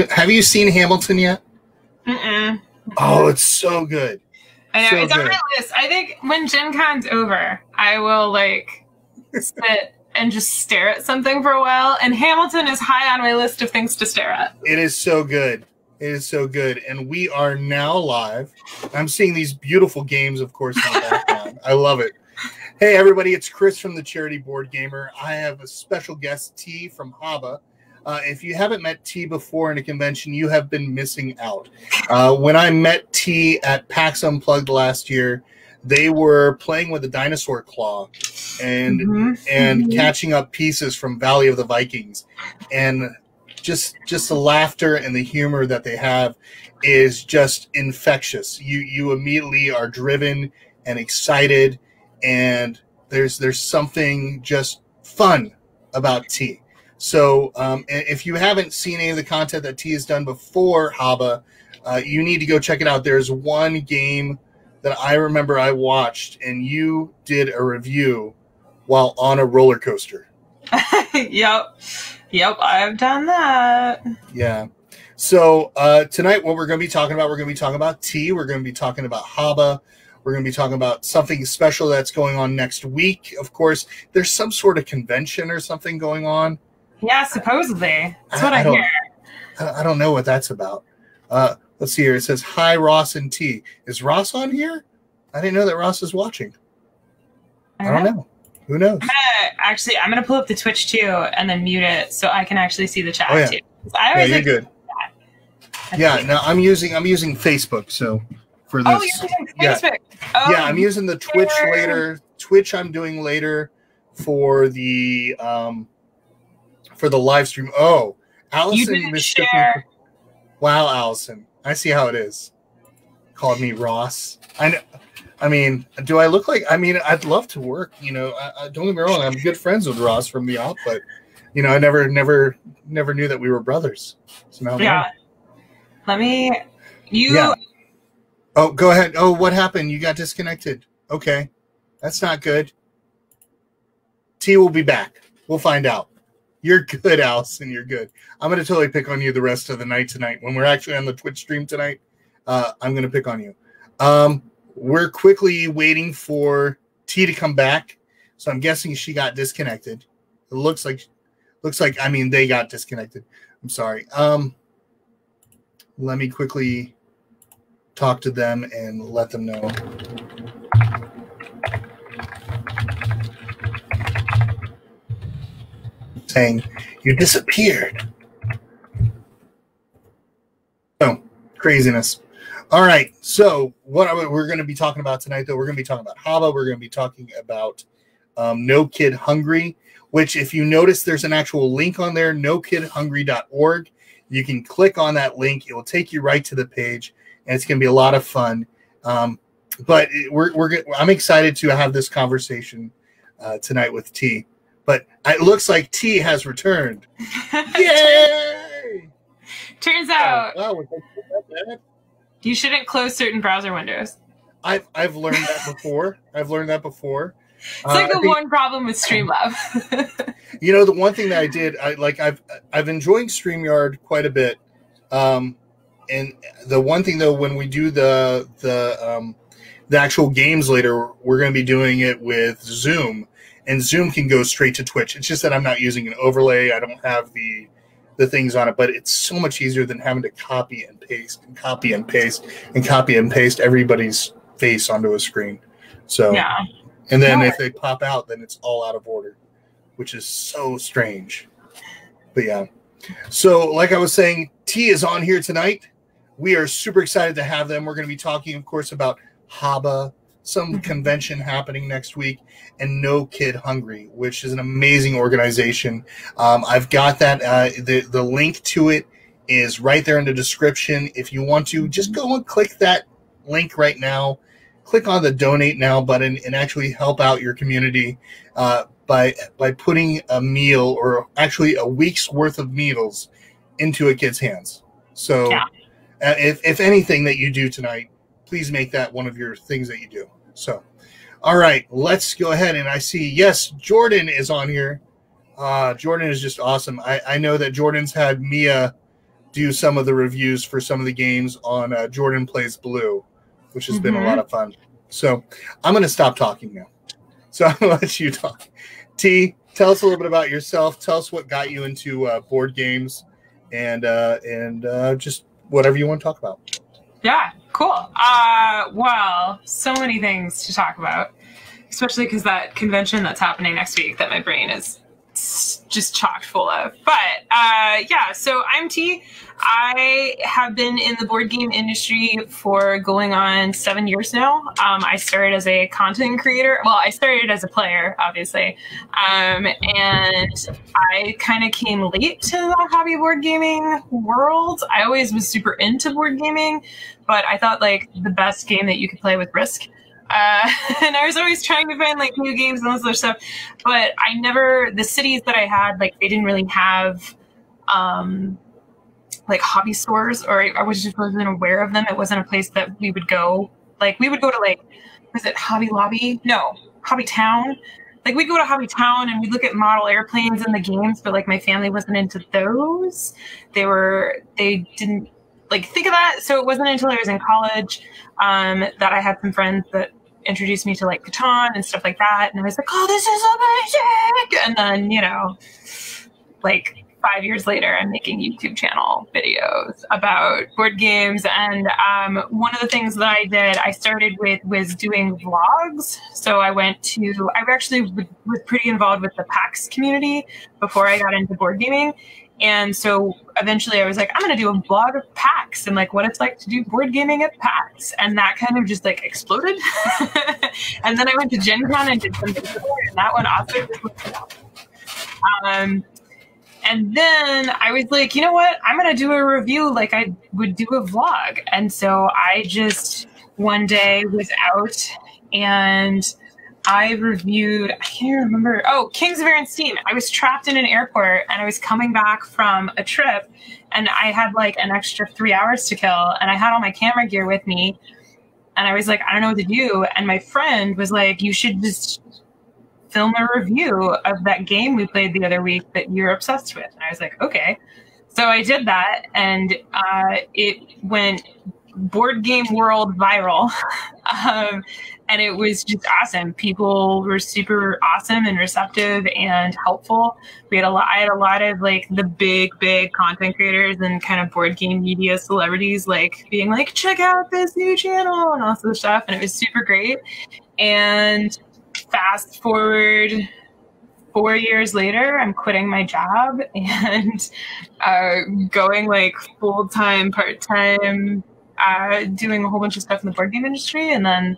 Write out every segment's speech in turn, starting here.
Have you seen Hamilton yet? Mm-mm. Oh, it's so good. I know, So it's on good. my list. I think when Gen Con's over, I will like sit and just stare at something for a while. And Hamilton is high on my list of things to stare at. It is so good. It is so good. And we are now live. I'm seeing these beautiful games, of course, in the background. I love it. Hey, everybody, it's Chris from the Charity Board Gamer. I have a special guest, T from HABA. If you haven't met T before in a convention, you have been missing out. When I met T at PAX Unplugged last year, they were playing with a dinosaur claw and catching up pieces from Valley of the Vikings. And just the laughter and the humor that they have is just infectious. You immediately are driven and excited, and there's something just fun about T. So if you haven't seen any of the content that T has done before HABA, you need to go check it out. There's one game that I remember I watched, and you did a review while on a roller coaster. Yep, I've done that. Yeah. So tonight what we're going to be talking about T. We're going to be talking about HABA. We're going to be talking about something special that's going on next week. Of course, there's some sort of convention or something going on. Yeah, supposedly. That's what I hear. I don't know what that's about. Let's see here. It says, hi, Ross and T. Is Ross on here? I didn't know that Ross is watching. I don't know. Who knows? I'm going to pull up the Twitch too and then mute it so I can actually see the chat too. You're good. Yeah, no, I'm using Facebook, so for this. Oh, you're using Facebook. Yeah. Yeah, I'm using the Twitch later. Twitch I'm doing later for the live stream. Oh, Allison mistook me. Wow, Allison. I see how it is. Called me Ross. I mean, do I look like? I mean, I'd love to work. You know, I don't get me wrong. I'm good friends with Ross from the op, but you know, I never knew that we were brothers. So now, let me. Oh, go ahead. Oh, what happened? You got disconnected. Okay, that's not good. T will be back. We'll find out. You're good, Allison. You're good. I'm going to totally pick on you the rest of the night tonight. When we're actually on the Twitch stream tonight, I'm going to pick on you. We're quickly waiting for T to come back. So I'm guessing she got disconnected. It looks like, I mean, they got disconnected. I'm sorry. Let me quickly talk to them and let them know. Saying you disappeared. Oh, craziness. All right. So what we're going to be talking about tonight, though, we're going to be talking about HABA. We're going to be talking about No Kid Hungry, which if you notice, there's an actual link on there, nokidhungry.org. You can click on that link. It will take you right to the page, and it's going to be a lot of fun. But I'm excited to have this conversation tonight with T. But it looks like T has returned. Yay! Turns out wow, you shouldn't close certain browser windows. I've learned that before. It's like the one problem with Streamlab. You know, the one thing that I did, I've enjoyed StreamYard quite a bit. And the one thing though, when we do the actual games later, we're going to be doing it with Zoom. And Zoom can go straight to Twitch. It's just that I'm not using an overlay. I don't have the things on it, but it's so much easier than having to copy and paste and copy and paste and copy and paste everybody's face onto a screen. So, yeah. And then if they pop out, then it's all out of order, which is so strange. But yeah. So like I was saying, T is on here tonight. We are super excited to have them. We're going to be talking, of course, about HABA, some convention happening next week, and No Kid Hungry, which is an amazing organization. I've got that. The link to it is right there in the description. If you want to, just go and click that link right now. Click on the Donate Now button and actually help out your community by putting a meal, or actually a week's worth of meals, into a kid's hands. So if anything that you do tonight, please make that one of your things that you do. So, all right, let's go ahead. And I see, yes, Jordan is on here. Jordan is just awesome. I know that Jordan's had Mia do some of the reviews for some of the games on Jordan Plays Blue, which has been a lot of fun. So I'm going to stop talking now. So I'm going to let you talk. T, tell us a little bit about yourself. Tell us what got you into board games and just whatever you want to talk about. Yeah, cool. Well, so many things to talk about, especially because that convention that's happening next week that my brain is just chock full of. But yeah, so I'm T. I have been in the board game industry for going on 7 years now. I started as a content creator. Well, I started as a player, obviously. And I kind of came late to the hobby board gaming world. I always was super into board gaming, but I thought like the best game that you could play with Risk. And I was always trying to find like new games and all this other stuff, but I never, the cities that I had, like they didn't really have like hobby stores, or I was just wasn't aware of them. It wasn't a place that we would go. Like we would go to like, was it Hobby Lobby? No, Hobby Town. Like we'd go to Hobby Town and we'd look at model airplanes in the games, but like my family wasn't into those. They didn't like think of that. So it wasn't until I was in college that I had some friends that introduced me to like Catan and stuff like that. And I was like, oh, this is amazing. And then, you know, like 5 years later, I'm making YouTube channel videos about board games. And one of the things that I did, I started with was doing vlogs. So I actually was pretty involved with the PAX community before I got into board gaming. And so eventually I was like, I'm going to do a vlog of PAX and like what it's like to do board gaming at PAX. And that kind of just like exploded. And then I went to Gen Con and did some video, and that one also just went down. And then I was like, you know what? I'm going to do a review like I would do a vlog. And so I just one day was out and I reviewed, I can't even remember. Oh, Kings of Air and Steam. I was trapped in an airport and I was coming back from a trip and I had like an extra 3 hours to kill and I had all my camera gear with me. And I was like, I don't know what to do. And my friend was like, you should just film a review of that game we played the other week that you're obsessed with. And I was like, okay. So I did that and it went board game world viral. And it was just awesome. People were super awesome and receptive and helpful. I had a lot of like the big content creators and kind of board game media celebrities like being like, check out this new channel and all this other stuff. And it was super great. And fast forward 4 years later, I'm quitting my job and going like full-time, part-time, doing a whole bunch of stuff in the board game industry. And then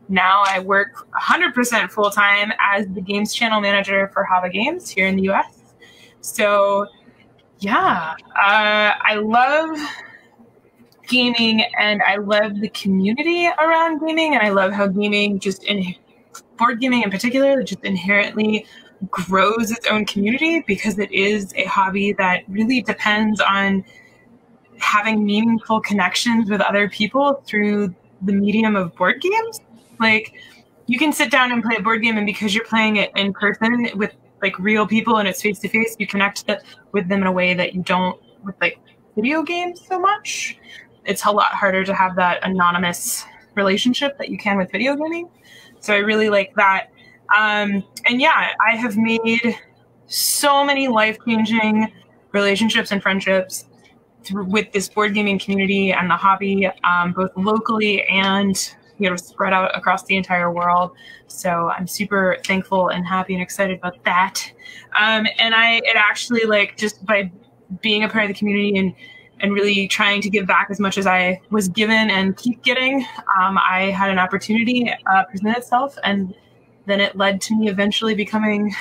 now I work 100% full-time as the games channel manager for HABA Games here in the US. So yeah, I love gaming and I love the community around gaming. And I love how gaming board gaming in particular just inherently grows its own community because it is a hobby that really depends on having meaningful connections with other people through the medium of board games. Like you can sit down and play a board game and because you're playing it in person with like real people and it's face to face, you connect with them in a way that you don't with like video games so much. It's a lot harder to have that anonymous relationship that you can with video gaming. So I really like that. And yeah, I have made so many life-changing relationships and friendships with this board gaming community and the hobby, both locally and spread out across the entire world. So I'm super thankful and happy and excited about that. And it actually like just by being a part of the community and really trying to give back as much as I was given and keep getting, I had an opportunity present itself, and then it led to me eventually becoming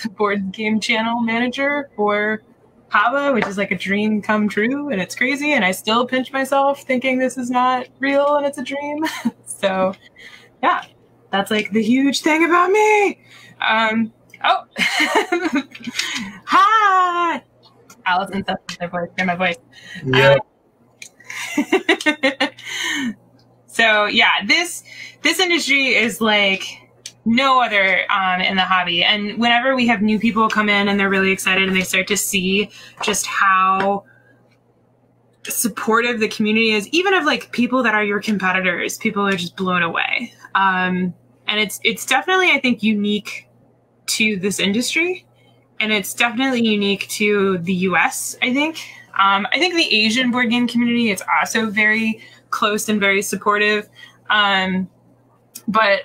the board game channel manager for HABA, which is like a dream come true, and it's crazy, and I still pinch myself thinking this is not real and it's a dream. So yeah, that's like the huge thing about me. Hi! Allison says their voice, hear my voice. Yeah. So yeah, this industry is like no other in the hobby. And whenever we have new people come in and they're really excited and they start to see just how supportive the community is, even of like people that are your competitors, people are just blown away. And it's definitely, I think, unique to this industry, and it's definitely unique to the US, I think. I think the Asian board game community is also very close and very supportive. But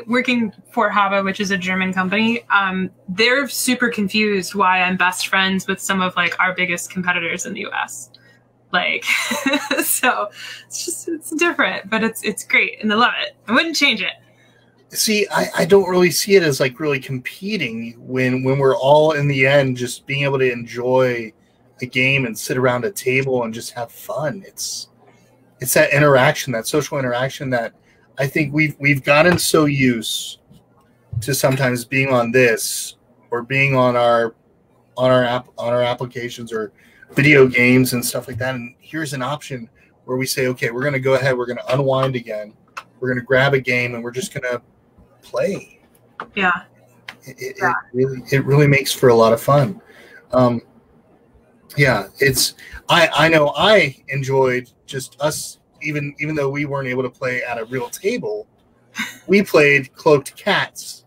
working for HABA, which is a German company, they're super confused why I'm best friends with some of like our biggest competitors in the US. Like, so it's different, but it's great and I love it. I wouldn't change it. See, I don't really see it as like really competing when we're all in the end just being able to enjoy a game and sit around a table and just have fun. It's that interaction, that social interaction that I think we've gotten so used to sometimes being on this or being on our applications or video games and stuff like that. And here's an option where we say, okay, we're going to go ahead, we're going to unwind again, we're going to grab a game, and we're just going to play. Yeah. It really makes for a lot of fun. Yeah, I know I enjoyed just us, even though we weren't able to play at a real table, we played Cloaked Cats,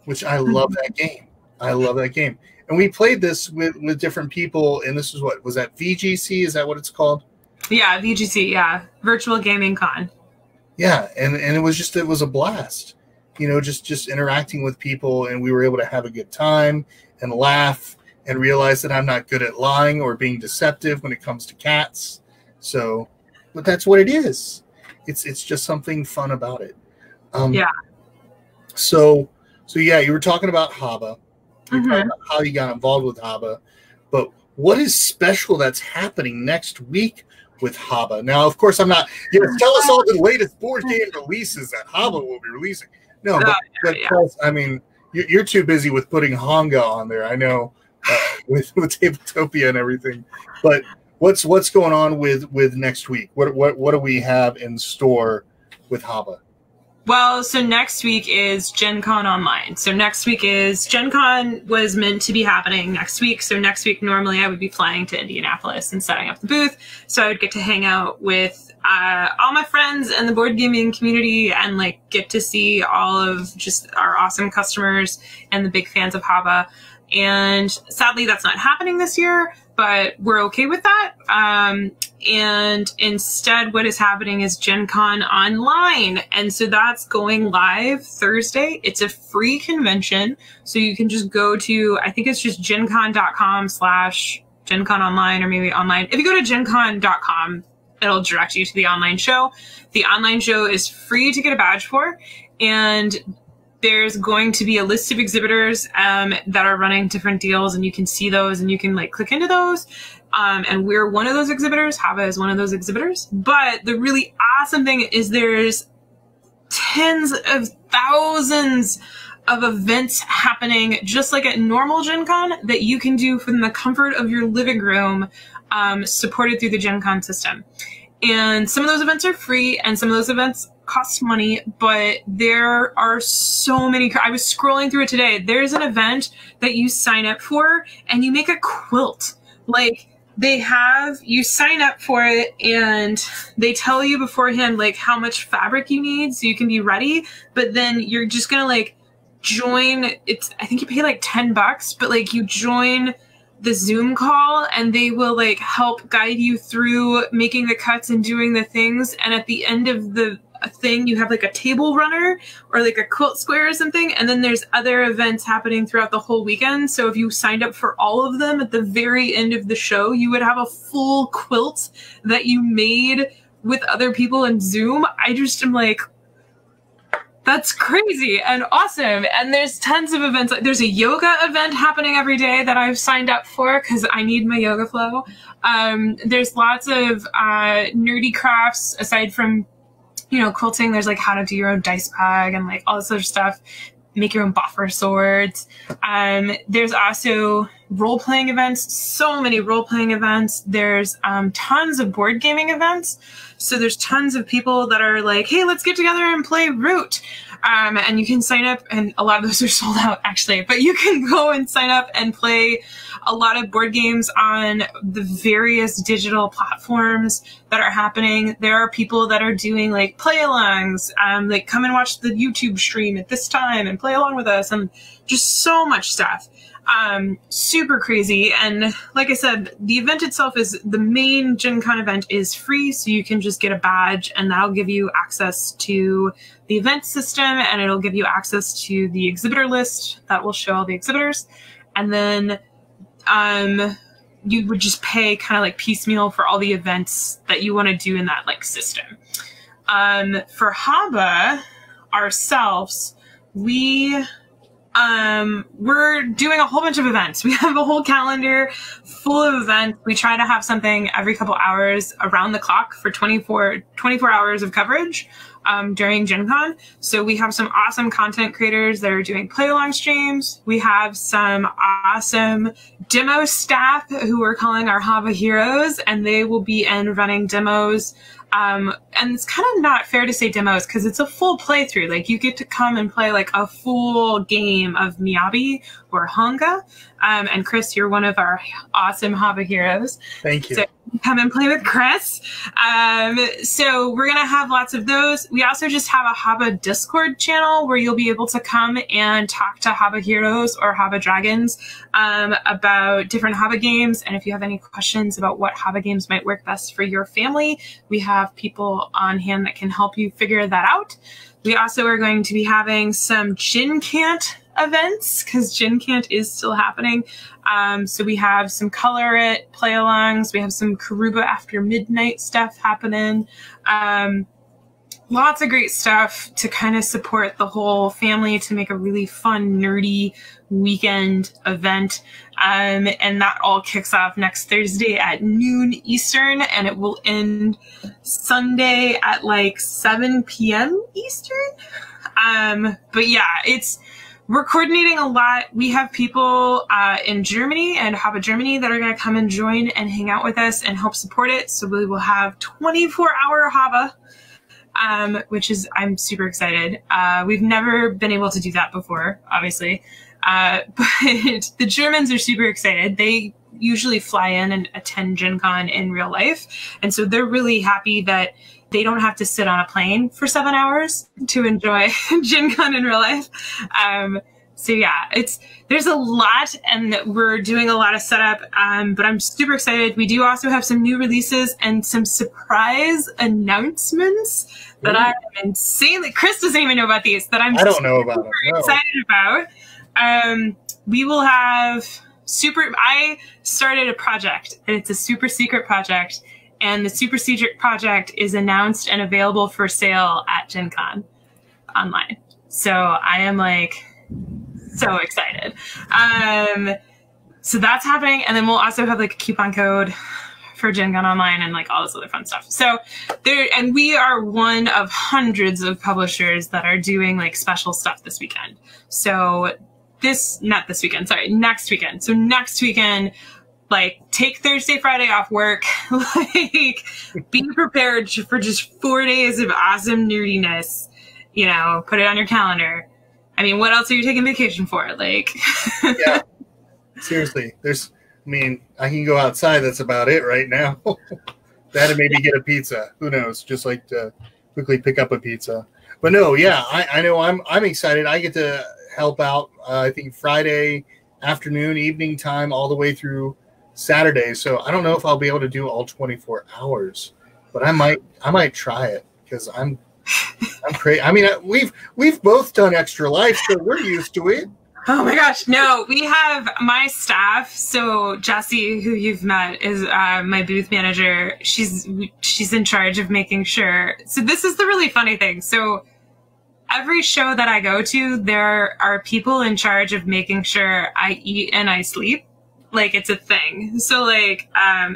which I love that game. I love that game. And we played this with different people, and this is what was that, VGC? Is that what it's called? Yeah, VGC, yeah. Virtual Gaming Con. Yeah, and it was a blast. You know, just interacting with people, and we were able to have a good time and laugh and realize that I'm not good at lying or being deceptive when it comes to cats. So, but that's what it is. It's just something fun about it. Yeah. So yeah, you were talking about HABA. You're talking about how you got involved with HABA, but what is special that's happening next week with HABA? Now, of course, I'm not. Tell us all the latest board game releases that HABA will be releasing. No, but I mean, you're too busy with putting Honga on there. I know, with Tabletopia and everything. But what's going on with next week? What do we have in store with HABA? Well, so next week is Gen Con Online. So next week is Gen Con was meant to be happening next week. So next week, normally I would be flying to Indianapolis and setting up the booth. So I would get to hang out with all my friends and the board gaming community and like get to see all of just our awesome customers and the big fans of HABA. And sadly, that's not happening this year, but we're okay with that. And instead, what is happening is Gen Con Online. And so that's going live Thursday. It's a free convention. So you can just go to, I think it's just gencon.com/GenCon Online, or maybe online. If you go to gencon.com, it'll direct you to the online show. The online show is free to get a badge for. And there's going to be a list of exhibitors that are running different deals, and you can see those and you can like click into those. And we're one of those exhibitors. HABA is one of those exhibitors. But the really awesome thing is there's tens of thousands of events happening just like at normal Gen Con that you can do from the comfort of your living room, supported through the Gen Con system. And some of those events are free and some of those events cost money, but there are so many. I was scrolling through it today. There's an event that you sign up for and you make a quilt. Like, you sign up for it and they tell you beforehand like how much fabric you need so you can be ready, but then you're just gonna like join. I think you pay like $10, but like you join the Zoom call and they will like help guide you through making the cuts and doing the things. And at the end of the thing, you have like a table runner or like a quilt square or something. And then there's other events happening throughout the whole weekend. So if you signed up for all of them, at the very end of the show, you would have a full quilt that you made with other people in Zoom. I just am like, that's crazy and awesome. And there's tons of events. There's a yoga event happening every day that I've signed up for because I need my yoga flow. There's lots of nerdy crafts aside from, quilting. There's like how to do your own dice bag and like all this other stuff. Make your own boffer swords. There's also role-playing events, so many role-playing events. There's tons of board gaming events. So there's tons of people that are like, hey, let's get together and play Root. And you can sign up, and a lot of those are sold out actually, but you can go and sign up and play a lot of board games on the various digital platforms that are happening. There are people that are doing like play-alongs, like come and watch the YouTube stream at this time and play along with us, and just so much stuff. Super crazy. And like I said, the event itself is, the main Gen Con event is free, so you can just get a badge and that'll give you access to the event system, and it'll give you access to the exhibitor list that will show all the exhibitors. And then you would just pay kind of like piecemeal for all the events that you want to do in that like system. For HABA ourselves, we're doing a whole bunch of events. We have a whole calendar full of events. We try to have something every couple hours around the clock for 24 hours of coverage during Gen Con. So we have some awesome content creators that are doing play-along streams. We have some awesome demo staff who we're calling our HABA heroes, and they will be in running demos. And it's kind of not fair to say demos because it's a full playthrough. Like, you get to come and play like a full game of Miyabi or Hanga. And Chris, you're one of our awesome HABA heroes. Thank you. So come and play with Chris. So we're going to have lots of those. We also just have a HABA Discord channel where you'll be able to come and talk to HABA heroes or HABA dragons about different HABA games. And if you have any questions about what HABA games might work best for your family, we have people on hand that can help you figure that out. We also are going to be having some Gin Cant events because Gin Cant is still happening. So we have some Color It play-alongs. We have some Karuba After Midnight stuff happening. Lots of great stuff to kind of support the whole family to make a really fun, nerdy weekend event. And that all kicks off next Thursday at noon Eastern, and it will end Sunday at like 7 p.m. Eastern. But yeah, we're coordinating a lot. We have people in Germany and HABA Germany that are going to come and join and hang out with us and help support it. So we will have 24-hour HABA, which is, I'm super excited. We've never been able to do that before, obviously. But the Germans are super excited. They usually fly in and attend Gen Con in real life. And so they're really happy that they don't have to sit on a plane for 7 hours to enjoy Gen Con in real life. So yeah, there's a lot, and we're doing a lot of setup, but I'm super excited. We do also have some new releases and some surprise announcements that I'm insanely, Chris doesn't even know about these, that I don't know about super excited about. We will have I started a project, and it's a super secret project. And the super secret project is announced and available for sale at Gen Con online. So I am like so excited. So that's happening. And then we'll also have like a coupon code for Gen Con online and like all this other fun stuff. So and we are one of hundreds of publishers that are doing like special stuff this weekend. So next weekend. So next weekend, like, take Thursday, Friday off work, like, be prepared for just 4 days of awesome nerdiness, put it on your calendar. I mean, what else are you taking vacation for? Like, yeah, seriously, I can go outside. That's about it right now. That and maybe get a pizza. Who knows? Just like to quickly pick up a pizza. But no, yeah, I know I'm excited. I get to help out, I think Friday afternoon, evening time, all the way through Saturday. So I don't know if I'll be able to do all 24 hours, but I might try it because I'm crazy. I mean, we've both done Extra Life, so we're used to it. Oh my gosh. No, we have my staff. So Jessie, who you've met, is my booth manager. She's in charge of making sure. So this is the really funny thing. So every show that I go to, there are people in charge of making sure I eat and I sleep. Like, it's a thing. So like,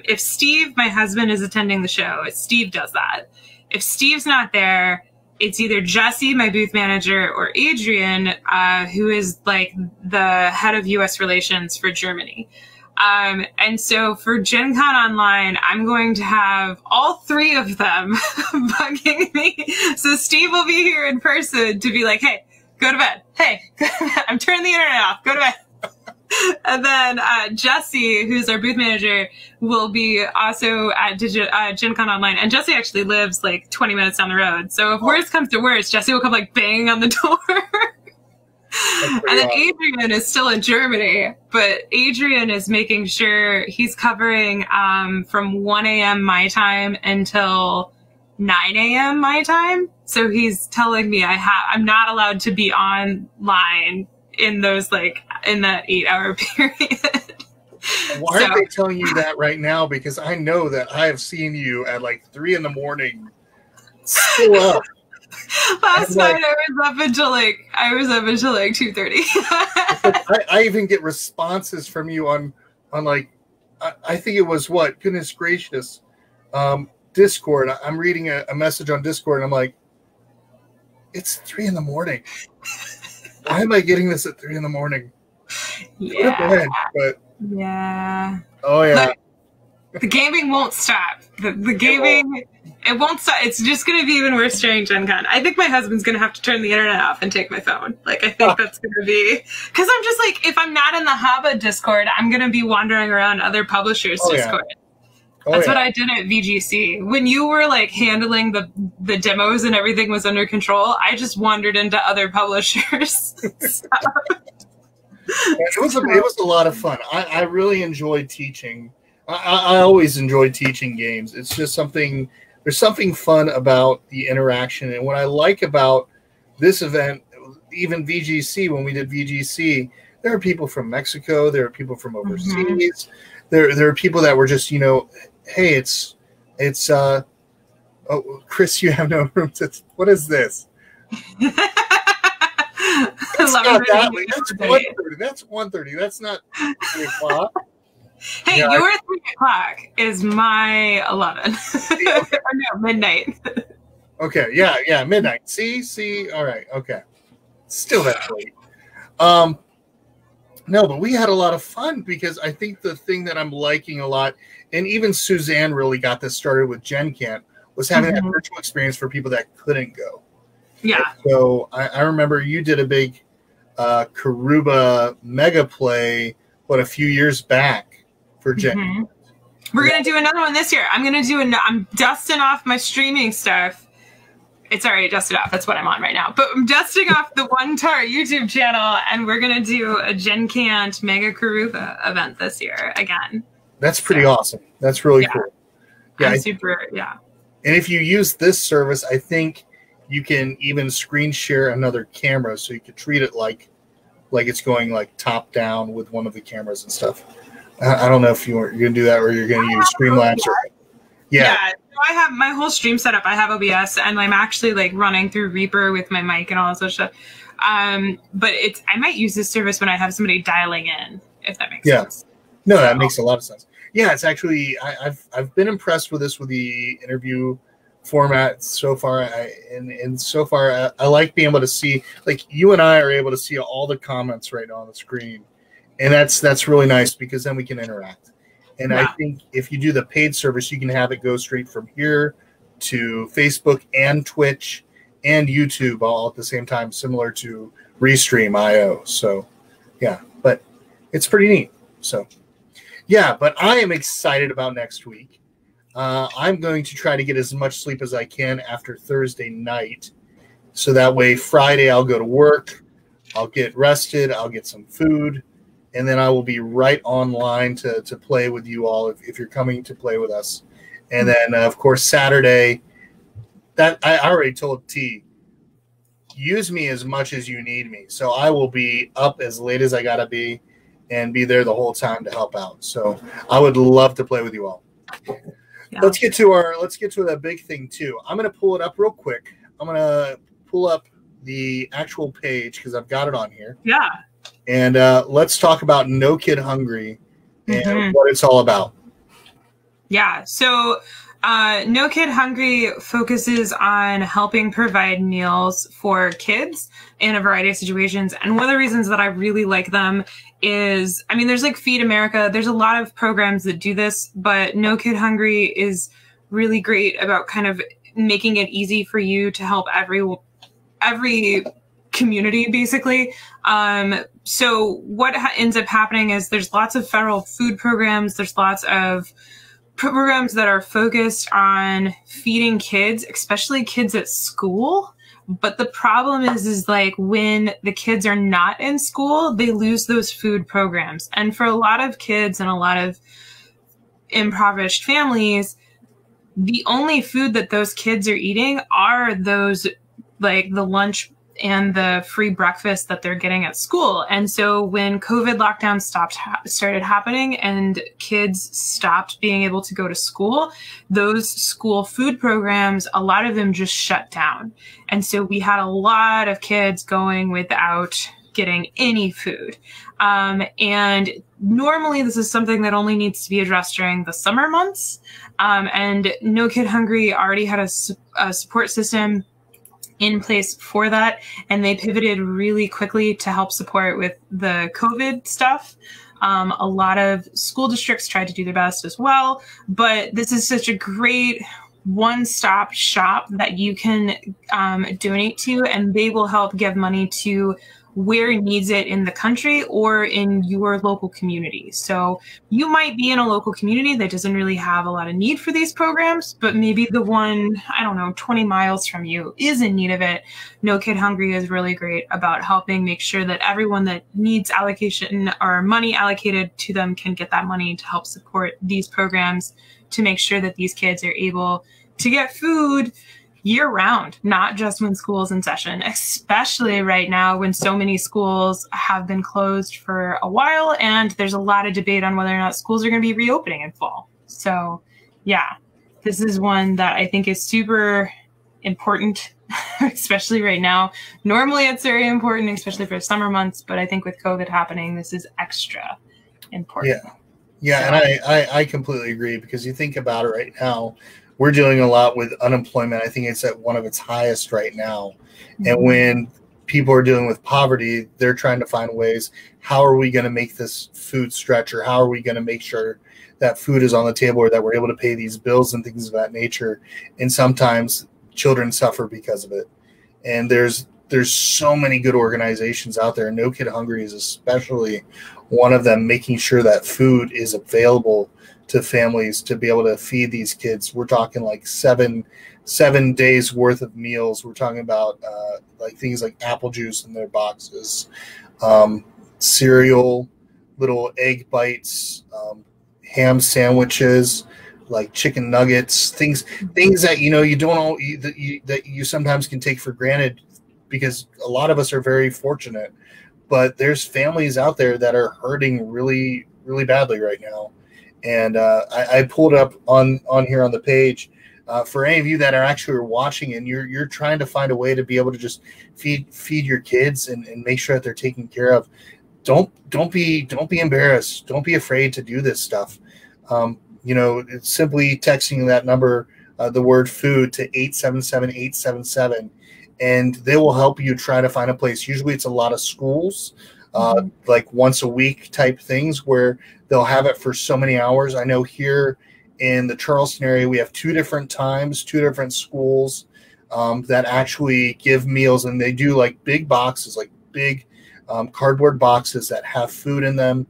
if Steve, my husband, is attending the show, Steve does that. If Steve's not there, it's either Jessie, my booth manager, or Adrian, who is like the head of US relations for Germany. And so for Gen Con Online, I'm going to have all 3 of them bugging me. So Steve will be here in person to be like, hey, go to bed. Hey, I'm turning the internet off. Go to bed. And then Jesse, who's our booth manager, will be also at Gen Con Online. And Jesse actually lives like 20 minutes down the road. So if worst comes to worst, Jesse will come like banging on the door. And then Adrian is still in Germany, but Adrian is making sure he's covering from 1 a.m. my time until 9 a.m. my time. So he's telling me I'm not allowed to be online in those in that 8-hour period. Why aren't they telling you that right now? Because I know that I have seen you at like 3 in the morning still up. Last night I was up until like 2:30. I even get responses from you on like I think it was what, goodness gracious, Discord. I'm reading a message on Discord and I'm like, it's 3 in the morning. Why am I getting this at 3 in the morning? Yeah. But yeah. Oh yeah. But the gaming won't stop. The gaming, it won't stop. It's just going to be even worse during Gen Con. I think my husband's going to have to turn the internet off and take my phone. Like, I think that's going to be... Because I'm just like, if I'm not in the HABA Discord, I'm going to be wandering around other publishers' Discord. That's what I did at VGC. When you were, like, handling the demos and everything was under control, I just wandered into other publishers' stuff. It was a lot of fun. I really enjoyed teaching. I always enjoy teaching games. It's just there's something fun about the interaction. And what I like about this event, even VGC, when we did VGC, there are people from Mexico, there are people from overseas, there are people that were just, hey, it's oh, Chris, you have no room to, what is this? It's not that late. That's 1:30. That's 1:30. That's not 3 o'clock. Hey, your 3 o'clock is my 11. Or no, midnight. Okay, yeah, midnight. See, all right, okay. Still that late. No, but we had a lot of fun because I think the thing that I'm liking a lot, and even Suzanne really got this started with Gen Camp, was having that virtual experience for people that couldn't go. Yeah. And so I remember you did a big Karuba mega play, a few years back. For Jen. We're going to do another one this year. I'm dusting off my streaming stuff. It's already dusted off. That's what I'm on right now. But I'm dusting off the One Tar YouTube channel, and we're going to do a Gen Cant Mega Karuba event this year again. That's pretty awesome. That's really cool. Yeah, And if you use this service, I think you can even screen share another camera, so you could treat it like it's going like top down with one of the cameras and stuff. I don't know if you're going to do that or you're going to use Streamlabs. Yeah. I have my whole stream set up. I have OBS, and I'm actually like running through Reaper with my mic and all this other stuff. But I might use this service when I have somebody dialing in, if that makes sense. No, that makes a lot of sense. Yeah, it's actually I've been impressed with this with the interview format so far. So far I like being able to see, like, you and I are able to see all the comments right on the screen. And that's really nice because then we can interact. And I think if you do the paid service, you can have it go straight from here to Facebook and Twitch and YouTube all at the same time, similar to Restream.io. So, yeah, but it's pretty neat. So, yeah, but I am excited about next week. I'm going to try to get as much sleep as I can after Thursday night. So that way Friday I'll go to work, I'll get rested, I'll get some food, and then I will be right online to play with you all if you're coming to play with us. And then, of course, Saturday, that I already told T, use me as much as you need me. So I will be up as late as I got to be and be there the whole time to help out. So I would love to play with you all. Yeah. Let's get to that big thing, too. I'm going to pull it up real quick. I'm going to pull up the actual page because I've got it on here. Yeah. And let's talk about No Kid Hungry and what it's all about. Yeah. So No Kid Hungry focuses on helping provide meals for kids in a variety of situations. And one of the reasons that I really like them is, I mean, there's like Feed America. There's a lot of programs that do this, but No Kid Hungry is really great about kind of making it easy for you to help every community, basically. So what ends up happening is there's lots of federal food programs. There's lots of programs that are focused on feeding kids, especially kids at school. But the problem is like when the kids are not in school, they lose those food programs. And for a lot of kids and a lot of impoverished families, the only food that those kids are eating are those, like the lunch and the free breakfast that they're getting at school. And so when COVID lockdown started happening and kids stopped being able to go to school, those school food programs, a lot of them just shut down. And so we had a lot of kids going without getting any food. And normally this is something that only needs to be addressed during the summer months. And No Kid Hungry already had a support system in place for that, and they pivoted really quickly to help support with the COVID stuff. A lot of school districts tried to do their best as well, but this is such a great one-stop shop that you can donate to, and they will help give money to where it needs it in the country or in your local community. So you might be in a local community that doesn't really have a lot of need for these programs, but maybe the one, I don't know, 20 miles from you is in need of it. No Kid Hungry is really great about helping make sure that everyone that needs allocation or money allocated to them can get that money to help support these programs to make sure that these kids are able to get food year round, not just when school's in session, especially right now when so many schools have been closed for a while and there's a lot of debate on whether or not schools are going to be reopening in fall. So yeah, this is one that I think is super important, especially right now. Normally it's very important, especially for summer months, but I think with COVID happening, this is extra important. Yeah, so. And I completely agree, because you think about it right now, we're dealing a lot with unemployment. I think it's at one of its highest right now. Mm-hmm. And when people are dealing with poverty, they're trying to find ways, how are we going to make this food stretch, or how are we going to make sure that food is on the table, or that we're able to pay these bills and things of that nature. And sometimes children suffer because of it. And there's so many good organizations out there. No Kid Hungry is especially one of them, making sure that food is available to families to be able to feed these kids. We're talking like seven days worth of meals. We're talking about like things like apple juice in their boxes, cereal, little egg bites, ham sandwiches, like chicken nuggets, things that you don't all that you sometimes can take for granted, because a lot of us are very fortunate, but there's families out there that are hurting really, really badly right now. And I pulled up on here on the page for any of you that are actually watching and you're trying to find a way to be able to just feed your kids and make sure that they're taken care of. Don't be embarrassed. Don't be afraid to do this stuff. It's simply texting that number, the word food, to 877-877, and they will help you try to find a place. Usually it's a lot of schools, like once a week type things, where they'll have it for so many hours. I know here in the Charleston area, we have two different schools that actually give meals, and they do like big boxes, like big cardboard boxes that have food in them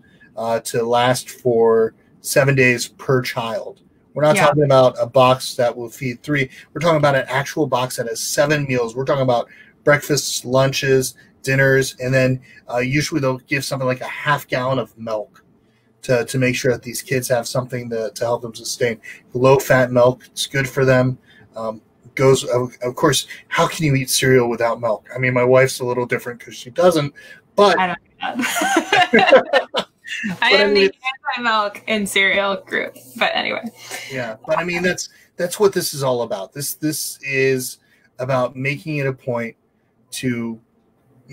to last for 7 days per child. We're not talking about a box that will feed 3. We're talking about an actual box that has 7 meals. We're talking about breakfasts, lunches, dinners, and then usually they'll give something like a half gallon of milk to make sure that these kids have something to help them sustain. Low-fat milk, it's good for them. Of course, how can you eat cereal without milk? I mean, my wife's a little different because she doesn't, but I don't know that. I am the anti-milk and cereal group, but anyway. Yeah, but I mean, that's what this is all about. This is about making it a point to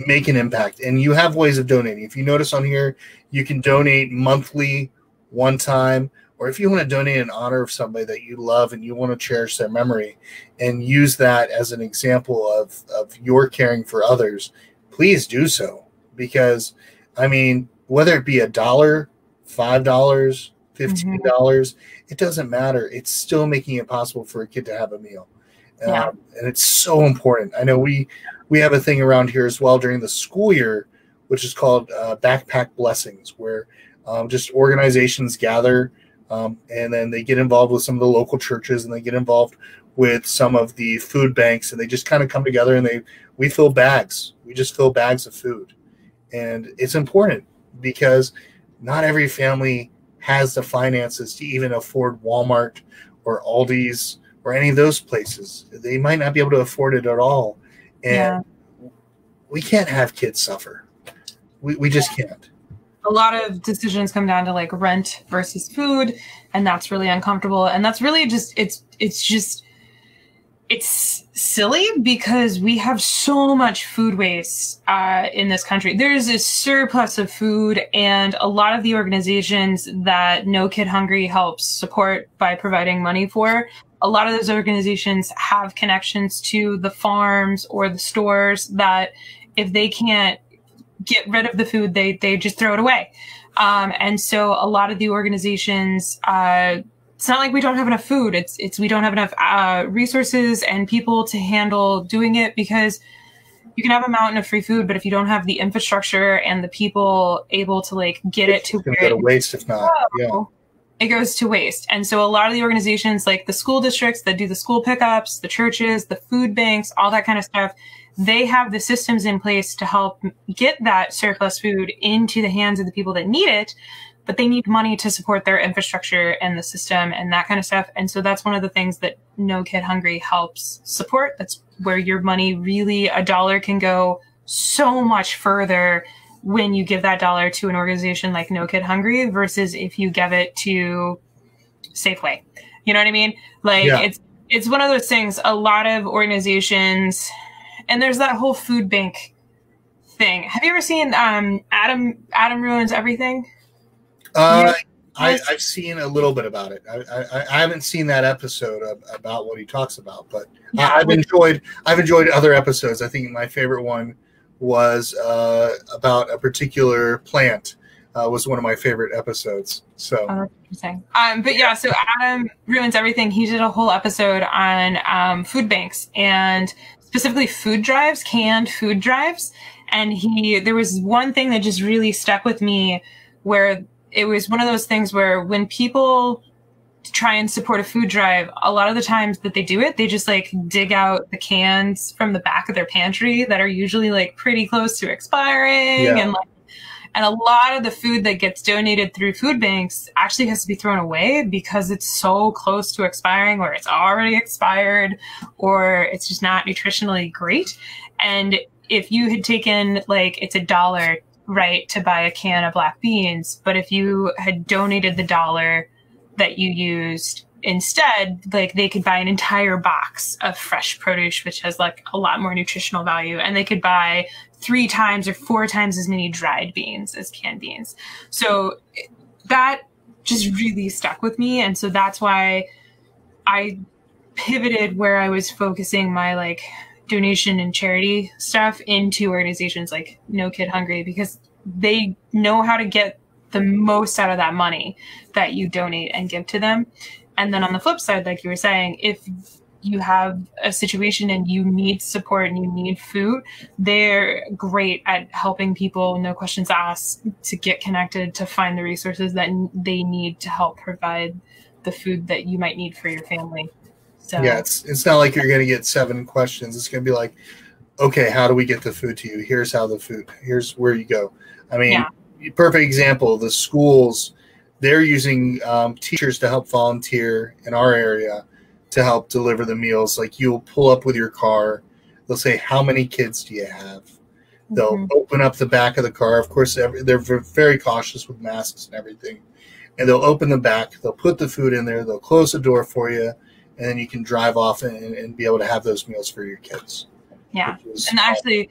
make an impact, and you have ways of donating. If you notice on here, you can donate monthly, one time. or if you want to donate in honor of somebody that you love and you want to cherish their memory and use that as an example of your caring for others, please do so. Because, I mean, whether it be $1, $5, $15, it doesn't matter. It's still making it possible for a kid to have a meal. And it's so important. I know we have a thing around here as well during the school year, which is called Backpack Blessings, where just organizations gather and then they get involved with some of the local churches, and they get involved with some of the food banks, and they just kind of come together and we fill bags. We just fill bags of food. And it's important because not every family has the finances to even afford Walmart or Aldi's or any of those places. They might not be able to afford it at all. And we can't have kids suffer. We just can't. A lot of decisions come down to like rent versus food, and that's really uncomfortable. And that's really just, it's silly because we have so much food waste in this country. There's a surplus of food, and a lot of the organizations that No Kid Hungry helps support by providing money for, a lot of those organizations have connections to the farms or the stores that if they can't get rid of the food, they just throw it away. And so a lot of the organizations, it's not like we don't have enough food. It's we don't have enough resources and people to handle doing it, because you can have a mountain of free food, but if you don't have the infrastructure and the people able to like get it to where it goes to waste, if not, it goes to waste. And so a lot of the organizations, like the school districts that do the school pickups, the churches, the food banks, all that kind of stuff, they have the systems in place to help get that surplus food into the hands of the people that need it, but they need money to support their infrastructure and the system and that kind of stuff. And so that's one of the things that No Kid Hungry helps support. That's where your money really, $1 can go so much further when you give that $1 to an organization like No Kid Hungry versus if you give it to Safeway. You know what I mean? Like it's one of those things. A lot of organizations, and there's that whole food bank thing. Have you ever seen Adam Ruins Everything? I've seen a little bit about it. I haven't seen that episode about what he talks about, but I've enjoyed other episodes. I think my favorite one was about a particular plant. Was one of my favorite episodes. So that's interesting. But yeah, so Adam Ruins Everything. He did a whole episode on food banks and specifically food drives, canned food drives. And there was one thing that just really stuck with me, where it was one of those things where when people try and support a food drive, a lot of the times that they do it, they just like dig out the cans from the back of their pantry that are usually like pretty close to expiring. And a lot of the food that gets donated through food banks actually has to be thrown away because it's so close to expiring, or it's already expired, or it's just not nutritionally great. And if you had taken like, it's $1, right, to buy a can of black beans, but if you had donated the $1 that you used instead, like they could buy an entire box of fresh produce, which has like a lot more nutritional value, and they could buy 3 times or 4 times as many dried beans as canned beans. So that just really stuck with me. And so that's why I pivoted where I was focusing my like donation and charity stuff into organizations like No Kid Hungry, because they know how to get the most out of that money that you donate and give to them. And then on the flip side, like you were saying, if you have a situation and you need support and you need food, they're great at helping people, no questions asked, to get connected, to find the resources that they need to help provide the food that you might need for your family. So yeah, it's not like you're going to get 7 questions. It's going to be like, okay, how do we get the food to you? Here's where you go. I mean, perfect example, the schools, they're using teachers to help volunteer in our area to help deliver the meals. Like you'll pull up with your car. They'll say, how many kids do you have? They'll open up the back of the car. Of course, they're very cautious with masks and everything. And they'll open the back. They'll put the food in there. They'll close the door for you. And then you can drive off and be able to have those meals for your kids. Yeah. And actually,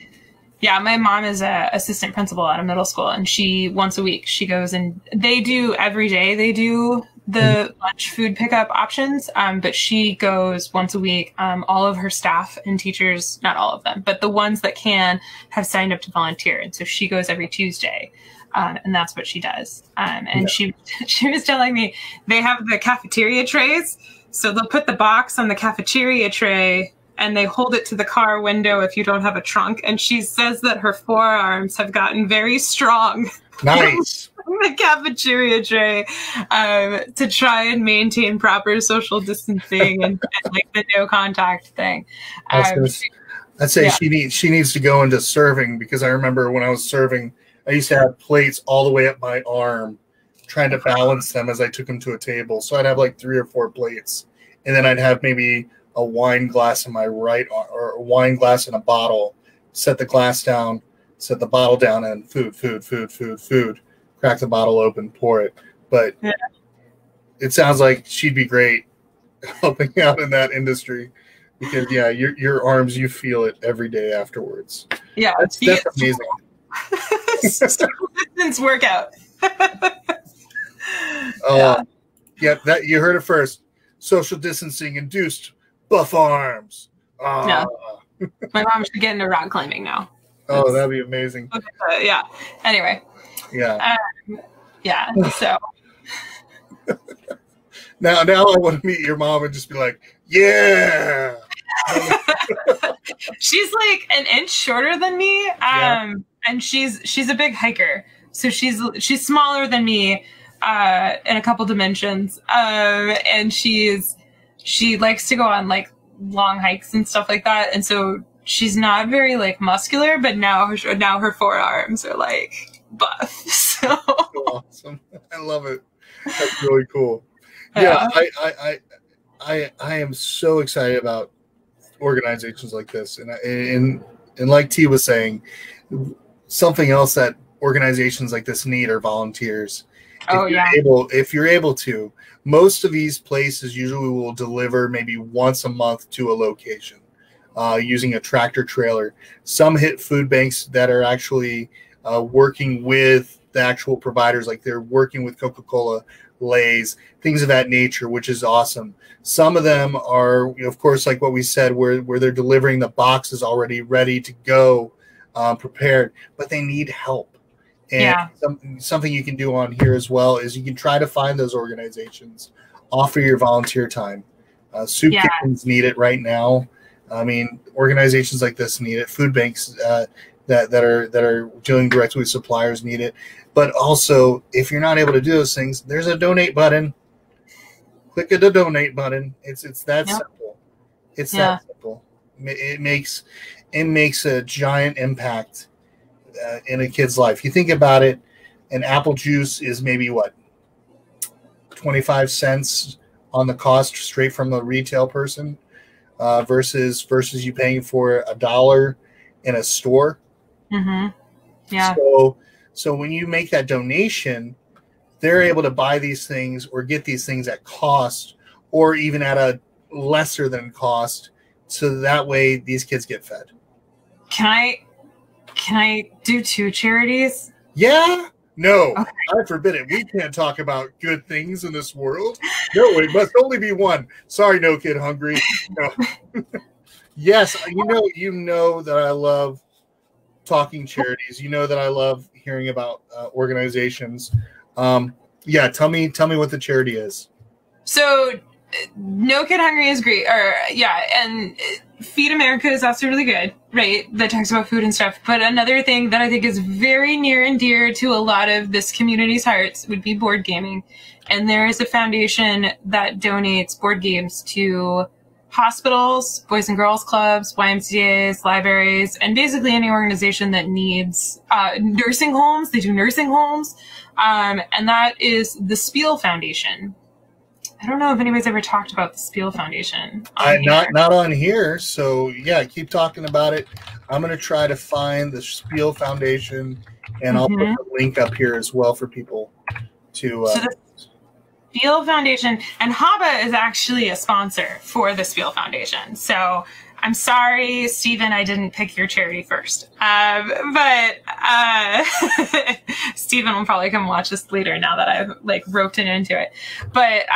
my mom is an assistant principal at a middle school, and she, once a week, she goes and they do every day. They do the lunch food pickup options, but she goes once a week. All of her staff and teachers, not all of them, but the ones that can, have signed up to volunteer. And so she goes every Tuesday. And that's what she does. And she was telling me they have the cafeteria trays. So they'll put the box on the cafeteria tray and they hold it to the car window if you don't have a trunk. And she says that her forearms have gotten very strong. Nice. The cafeteria tray to try and maintain proper social distancing and like the no contact thing. I'd say she needs to go into serving, because I remember when I was serving, I used to have plates all the way up my arm, trying to balance them as I took them to a table. So I'd have like 3 or 4 plates, and then I'd have maybe a wine glass in my right arm, or a wine glass in a bottle, set the glass down, set the bottle down, and food, crack the bottle open, pour it. But it sounds like she'd be great helping out in that industry, because your arms, you feel it every day afterwards. Yeah, that's amazing. Distance workout. That you heard it first. Social distancing induced buff arms. Yeah. My mom should get into rock climbing now. Oh, that'd be amazing. Yeah. Anyway. Yeah. So. now I want to meet your mom and just be like, yeah. She's like an inch shorter than me. And she's a big hiker. So she's smaller than me in a couple dimensions. And she likes to go on like long hikes and stuff like that. And so she's not very like muscular, but now her forearms are like buff. So awesome. I love it. That's really cool. Yeah, I am so excited about organizations like this. And like T was saying, something else that organizations like this need are volunteers. If you're able to, most of these places usually will deliver maybe once a month to a location using a tractor trailer. Some hit food banks that are actually working with the actual providers, like they're working with Coca-Cola, Lay's, things of that nature, which is awesome. Some of them are, of course, like what we said, where they're delivering the boxes already ready to go, prepared, but they need help. And something you can do on here as well is you can try to find those organizations, offer your volunteer time. Soup kitchens need it right now. I mean, organizations like this need it. Food banks that are dealing directly with suppliers need it. But also, if you're not able to do those things, there's a donate button. Click the donate button. It's that simple. It's that simple. It makes a giant impact in a kid's life. You think about it, an apple juice is maybe what, 25 cents on the cost straight from the retail person, versus you paying for $1 in a store. Mm-hmm. Yeah. So when you make that donation, they're able to buy these things or get these things at cost, or even at a lesser than cost, so that way these kids get fed. Can I do 2 charities? Yeah. No, okay. I forbid it. We can't talk about good things in this world. No, it must only be one. Sorry, No Kid Hungry. No. Yes, you know that I love talking charities. You know that I love hearing about organizations. Tell me what the charity is. So No Kid Hungry is great. And Feed America is also really good, right? That talks about food and stuff. But another thing that I think is very near and dear to a lot of this community's hearts would be board gaming. And there is a foundation that donates board games to hospitals, Boys and Girls Clubs, YMCAs, libraries, and basically any organization that needs nursing homes. They do nursing homes. And that is the Spiel Foundation. I don't know if anybody's ever talked about the Spiel Foundation. Not on here. So yeah, keep talking about it. I'm going to try to find the Spiel Foundation, and I'll put the link up here as well for people to. So the Spiel Foundation, and HABA is actually a sponsor for the Spiel Foundation. So I'm sorry, Stephen, I didn't pick your charity first. Stephen will probably come watch this later now that I've like roped it into it. But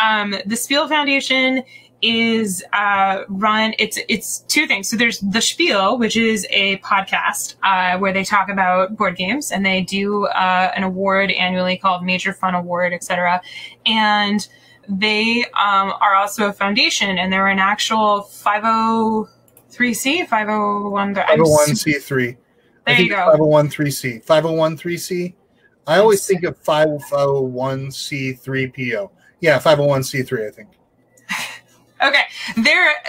the Spiel Foundation is run, it's two things. So there's the Spiel, which is a podcast where they talk about board games, and they do an award annually called Major Fun Award, etc. And they are also a foundation, and they're an actual 503c, 501c3. There you go. 501c. 501c. I always think of 501c3po. Yeah, 501c3, I think. Okay,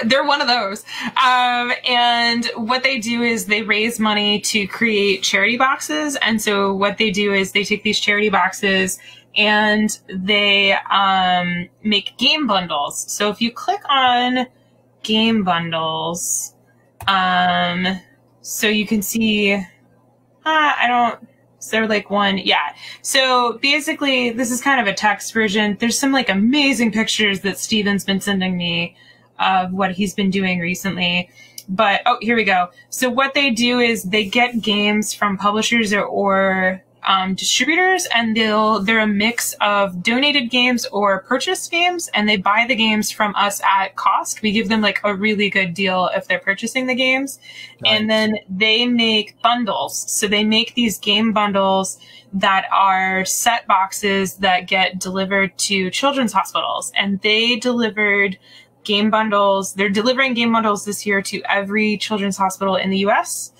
they're one of those, and what they do is they raise money to create charity boxes. And so what they do is they take these charity boxes and they make game bundles. So if you click on game bundles, so you can see, is there like one? Yeah. So basically, this is kind of a text version. There's some like amazing pictures that Steven's been sending me of what he's been doing recently. But, oh, here we go. So what they do is they get games from publishers or distributors, and they're a mix of donated games or purchased games, and they buy the games from us at cost. We give them like a really good deal if they're purchasing the games. Nice. And then they make bundles. So they make these game bundles that are set boxes that get delivered to children's hospitals, and they delivered game bundles. They're delivering game bundles this year to every children's hospital in the US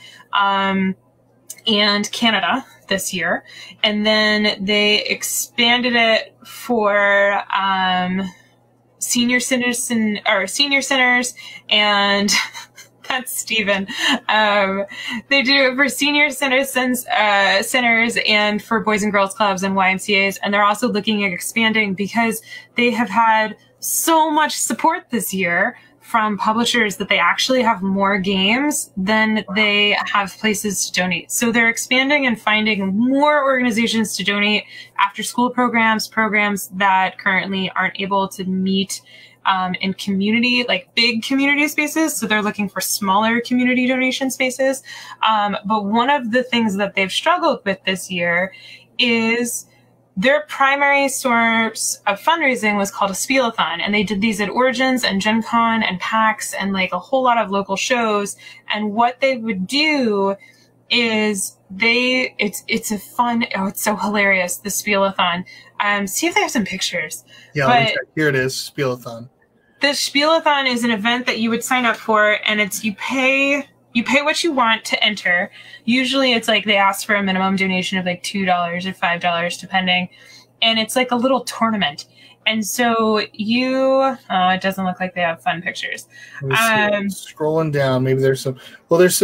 and Canada this year. And then they expanded it for senior centers, and that's Stephen. They do it for senior centers and for Boys and Girls Clubs and YMCAs. And they're also looking at expanding because they have had so much support this year from publishers that they actually have more games than they have places to donate. So they're expanding and finding more organizations to donate after school programs that currently aren't able to meet in community, like big community spaces. So they're looking for smaller community donation spaces. But one of the things that they've struggled with this year is their primary source of fundraising was called a Spielathon, and they did these at Origins and Gen Con and PAX and like a whole lot of local shows. And what they would do is it's a fun, it's so hilarious, the Spielathon. See if they have some pictures. Yeah, but here it is, Spielathon. The Spielathon is an event that you would sign up for, and it's you pay what you want to enter. Usually it's like they ask for a minimum donation of like $2 or $5 depending. And it's like a little tournament. And so it doesn't look like they have fun pictures. Scrolling down, maybe there's some looks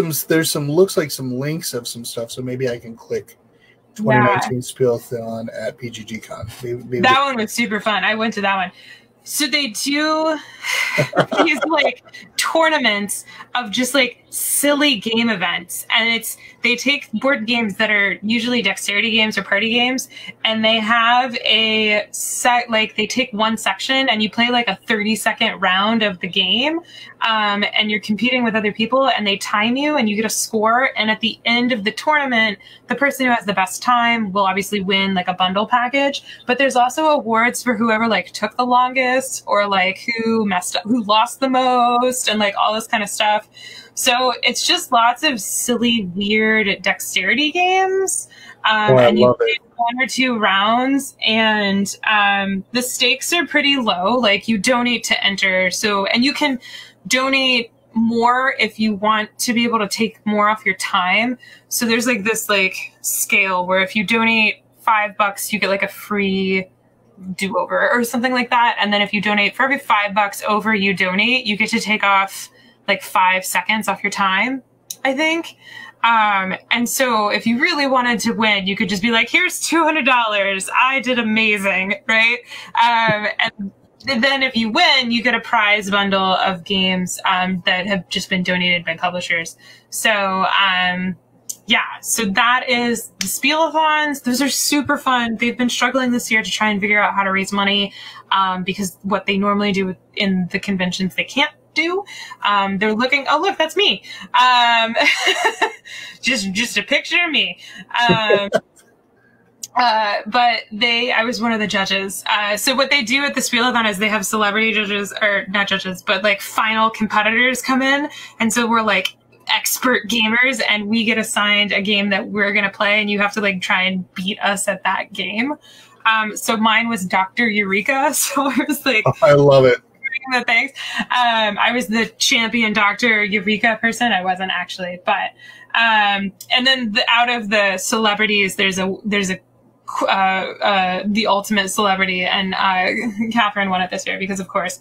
like some links of some stuff. So maybe I can click 2019 Spielathon at PGGCon. Maybe that one was super fun. I went to that one. So they do these like tournaments of just like silly game events, and they take board games that are usually dexterity games or party games, and they have a set, like they take one section and you play like a 30-second round of the game, and you're competing with other people, and they time you and you get a score, and at the end of the tournament, the person who has the best time will obviously win like a bundle package. But there's also awards for whoever like took the longest, or like who messed up, who lost the most, and like all this kind of stuff. So it's just lots of silly, weird dexterity games. And you play one or two rounds, and the stakes are pretty low. Like you donate to enter. And you can donate more if you want to be able to take more off your time. So there's like this like scale where if you donate $5, you get like a free do-over or something like that. And then if you donate, for every $5 over you donate, you get to take off like 5 seconds off your time, I think. And so if you really wanted to win, you could just be like, here's $200. I did amazing, right? And then if you win, you get a prize bundle of games that have just been donated by publishers. So, yeah, so that is the Spielathons. Those are super fun. They've been struggling this year to try and figure out how to raise money because what they normally do in the conventions, they can't do. They're looking, oh, look, that's me. Just a picture of me. But I was one of the judges. So what they do at the Spielathon is they have celebrity judges, or not judges, but like final competitors come in. And so we're like expert gamers, and we get assigned a game that we're going to play, and you have to like try and beat us at that game. So mine was Dr. Eureka. So I was like, I love it. The things. I was the champion Dr. Eureka person. I wasn't actually, but, and then out of the celebrities, there's the ultimate celebrity, and Catherine won it this year because, of course.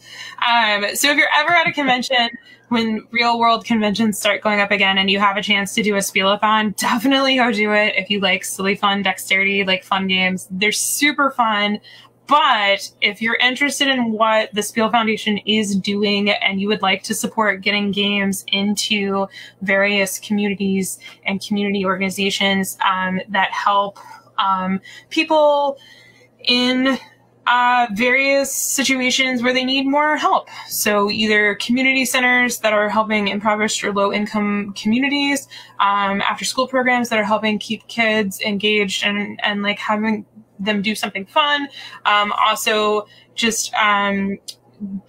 So if you're ever at a convention, when real world conventions start going up again and you have a chance to do a Spielathon, definitely go do it. If you like silly fun dexterity, like fun games, they're super fun. But if you're interested in what the Spiel Foundation is doing and you would like to support getting games into various communities and community organizations that help people in various situations where they need more help. So either community centers that are helping impoverished or low-income communities, after-school programs that are helping keep kids engaged and like having them do something fun. Also just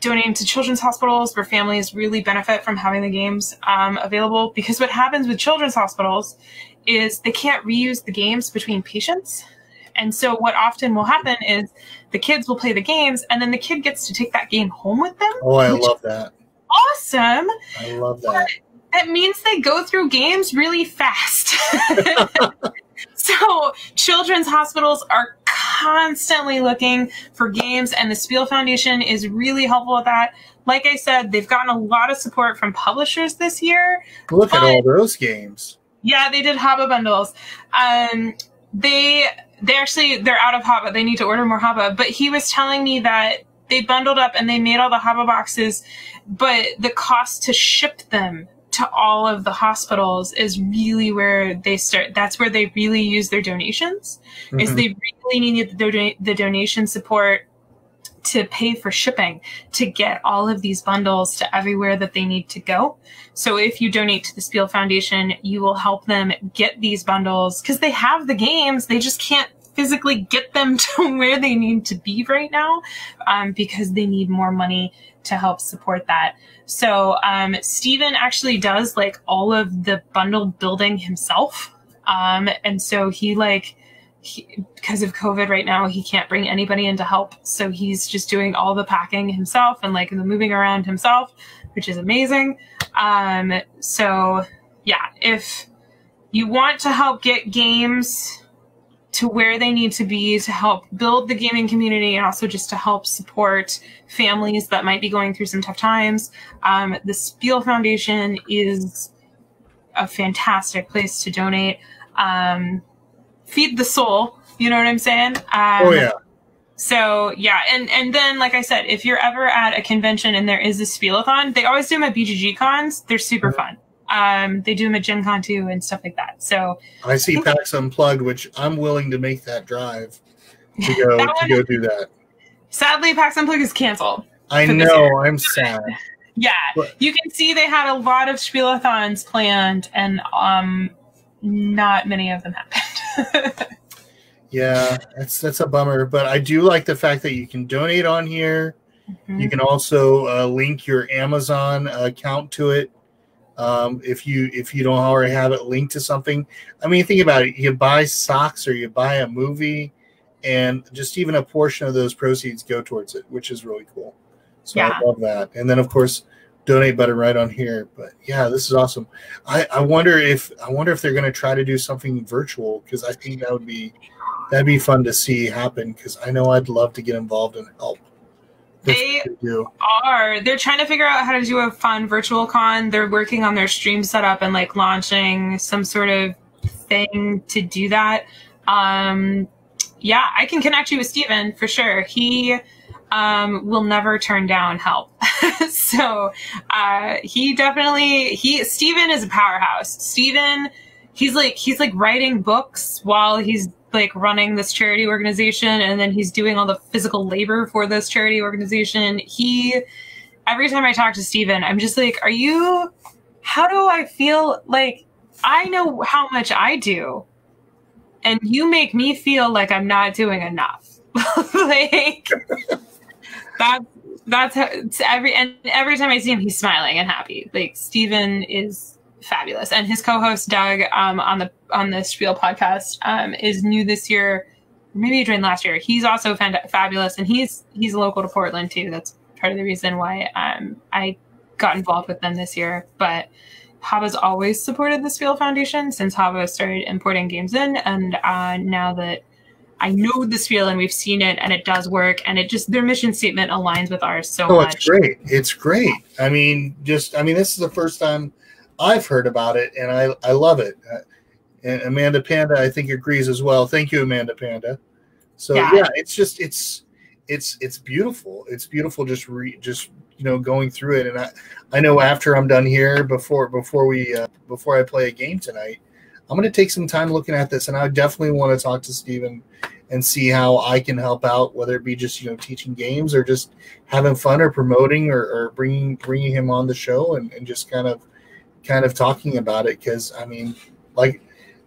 donating to children's hospitals where families really benefit from having the games available. Because what happens with children's hospitals is they can't reuse the games between patients. And so what often will happen is the kids will play the games, and then the kid gets to take that game home with them. Oh, I love that. Awesome. I love that. That means they go through games really fast. So children's hospitals are constantly looking for games, and the Spiel Foundation is really helpful with that. Like I said, they've gotten a lot of support from publishers this year. Look at all those games. Yeah, they did HABA bundles. They're out of HABA. They need to order more HABA. But he was telling me that they bundled up and they made all the HABA boxes, but the cost to ship them to all of the hospitals is really where they start. That's where they really use their donations. Mm-hmm. Is they really need the donation support to pay for shipping to get all of these bundles to everywhere that they need to go. So if you donate to the Spiel Foundation, you will help them get these bundles because they have the games. They just can't physically get them to where they need to be right now because they need more money to help support that. So Steven actually does like all of the bundle building himself. And so because of COVID right now, he can't bring anybody in to help. So he's just doing all the packing himself and like the moving around himself, which is amazing. So yeah, if you want to help get games to where they need to be to help build the gaming community and also just to help support families that might be going through some tough times, the Spiel Foundation is a fantastic place to donate. Feed the soul, you know what I'm saying? Oh yeah. So yeah, and then like I said, if you're ever at a convention and there is a Spielathon, they always do them at BGG cons. They're super fun. They do them at Gen Con too and stuff like that. So I see PAX Unplugged, which I'm willing to make that drive to go do that. Sadly, PAX Unplugged is canceled. I know. I'm sad. Yeah, you can see they had a lot of Spielathons planned, and not many of them happened. Yeah, that's a bummer. But I do like the fact that you can donate on here. Mm-hmm. You can also link your Amazon account to it. If you don't already have it linked to something. I mean, think about it. You buy socks or you buy a movie, and just even a portion of those proceeds go towards it, which is really cool. So yeah. I love that. And then of course, donate button right on here. But yeah, this is awesome. I wonder if they're going to try to do something virtual, because I think that'd be fun to see happen, because I know I'd love to get involved and help. They're trying to figure out how to do a fun virtual con. They're working on their stream setup and like launching some sort of thing to do that. Yeah, I can connect you with Steven for sure. He will never turn down help. So Steven is a powerhouse. Steven, he's like writing books while he's like running this charity organization, and then he's doing all the physical labor for this charity organization. He every time I talk to Steven, I'm just like, how do I feel? Like, I know how much I do, and you make me feel like I'm not doing enough. Like, that's how every time I see him, he's smiling and happy. Like, Steven is fabulous. And his co-host Doug, on the Spiel podcast, is new this year. Maybe he joined last year. He's also fabulous, and he's local to Portland too. That's part of the reason why I got involved with them this year. But HABA's always supported the Spiel Foundation since HABA started importing games in, and now that I know the Spiel and we've seen it and it does work, and it just, their mission statement aligns with ours so much. It's great. It's great. I mean, this is the first time I've heard about it, and I love it. And Amanda Panda, I think, agrees as well. Thank you, Amanda Panda. So yeah, it's just it's beautiful. It's beautiful just going through it. And I know after I'm done here, before I play a game tonight, I'm going to take some time looking at this, and I definitely want to talk to Steven and see how I can help out, whether it be just teaching games or just having fun or promoting or bringing him on the show and just kind of talking about it. Because I mean, like,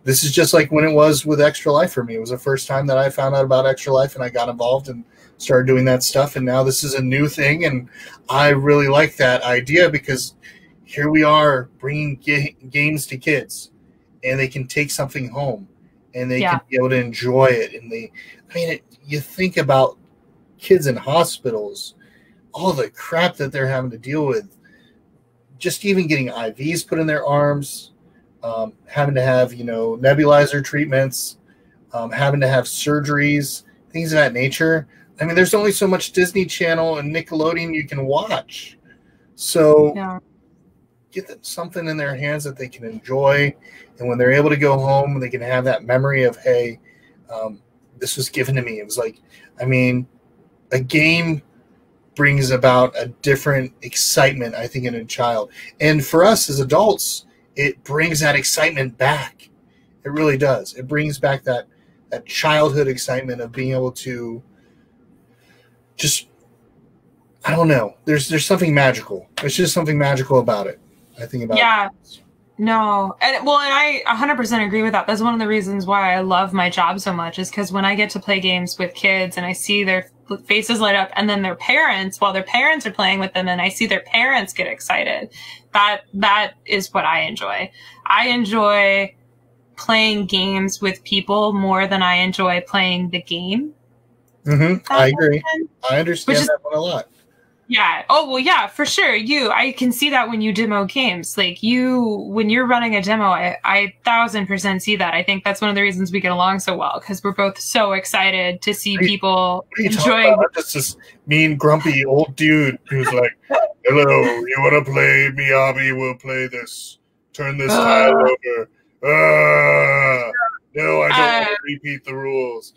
this is just like when it was with Extra Life for me. It was the first time that I found out about Extra Life, and I got involved and started doing that stuff. And now this is a new thing, and I really like that idea because here we are bringing games to kids, and they can take something home, and they can be able to enjoy it. And you think about kids in hospitals, all the crap that they're having to deal with, just even getting IVs put in their arms, having to have, nebulizer treatments, having to have surgeries, things of that nature. I mean, there's only so much Disney Channel and Nickelodeon you can watch. So get them something in their hands that they can enjoy. And when they're able to go home, they can have that memory of, hey, this was given to me. It was like, I mean, a game brings about a different excitement, I think, in a child. And for us as adults, it brings that excitement back. It really does. It brings back that childhood excitement of being able to just, I don't know. There's something magical. There's just something magical about it. I think about it. No. And I 100% agree with that. That's one of the reasons why I love my job so much, is because when I get to play games with kids and I see their faces light up, and then their parents, while their parents are playing with them, and I see their parents get excited, that is what I enjoy. I enjoy playing games with people more than I enjoy playing the game. Mm-hmm. I agree. I understand that one a lot. Yeah. Oh, well, yeah, for sure. I can see that when you demo games. Like, when you're running a demo, I 1000% see that. I think that's one of the reasons we get along so well, because we're both so excited to see people enjoying. I'm just this mean, grumpy old dude who's like, hello, you want to play Miyabi? We'll play this. Turn this tile over. No, I don't want to repeat the rules.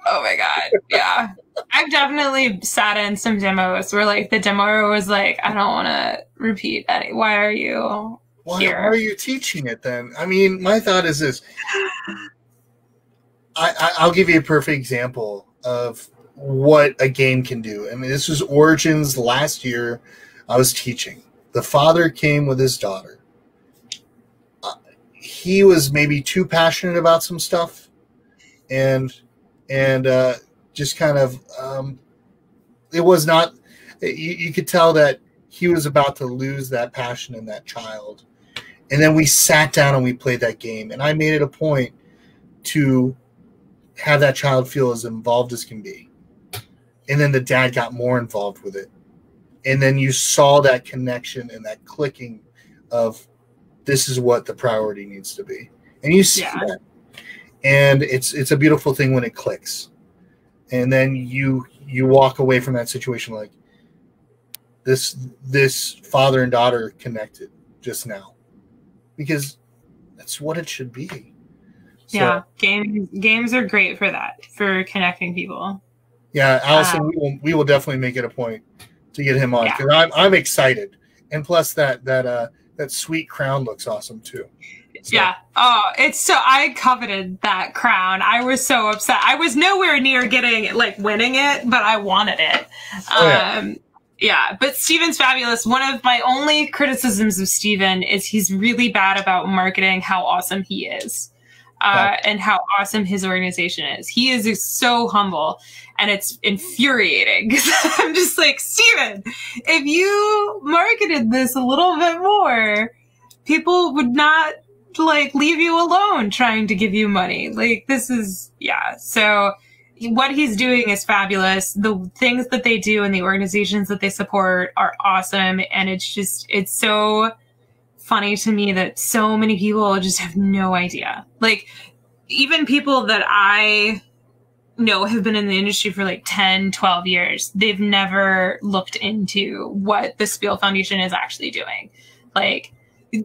Oh my God. Yeah. I've definitely sat in some demos where, like, the demoer was like, I don't want to repeat any. Why are you here? Why are you teaching it then? I mean, my thought is this. I'll give you a perfect example of what a game can do. I mean, this was Origins last year. I was teaching. The father came with his daughter. He was maybe too passionate about some stuff, and just kind of, it was not, you could tell that he was about to lose that passion in that child. And then we sat down and we played that game. And I made it a point to have that child feel as involved as can be. And then the dad got more involved with it. And then you saw that connection and that clicking of, this is what the priority needs to be. And you see that. And it's a beautiful thing when it clicks. And then you walk away from that situation like, this father and daughter connected just now, because that's what it should be. So, yeah, games are great for that, for connecting people. Yeah, Allison, we will definitely make it a point to get him on, because I'm excited, and plus that sweet crown looks awesome too. So. Yeah. Oh, I coveted that crown. I was so upset. I was nowhere near winning it, but I wanted it. Yeah, but Steven's fabulous. One of my only criticisms of Steven is he's really bad about marketing how awesome he is, and how awesome his organization is. He is so humble, and it's infuriating because I'm just like, Steven, if you marketed this a little bit more, people would not like leave you alone trying to give you money. Like, this is, yeah. So what he's doing is fabulous. The things that they do and the organizations that they support are awesome. And it's so funny to me that so many people just have no idea. Like, even people that I know have been in the industry for like 10, 12 years, they've never looked into what the Spiel Foundation is actually doing. Like,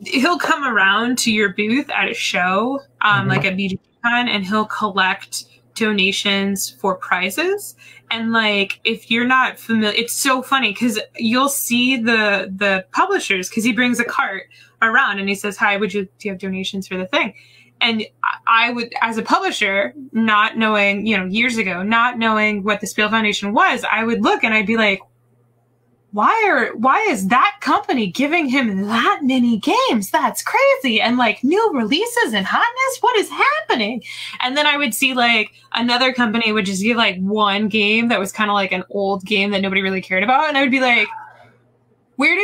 he'll come around to your booth at a show, like at BGCon, and he'll collect donations for prizes. And like, if you're not familiar, it's so funny because you'll see the publishers, because he brings a cart around and he says, hi, do you have donations for the thing? And I would, as a publisher, not knowing, years ago, not knowing what the Spiel Foundation was, I would look and I'd be like, why is that company giving him that many games? That's crazy. And like, new releases and hotness, what is happening? And then I would see like another company would just give like one game that was kind of like an old game that nobody really cared about. And I would be like, where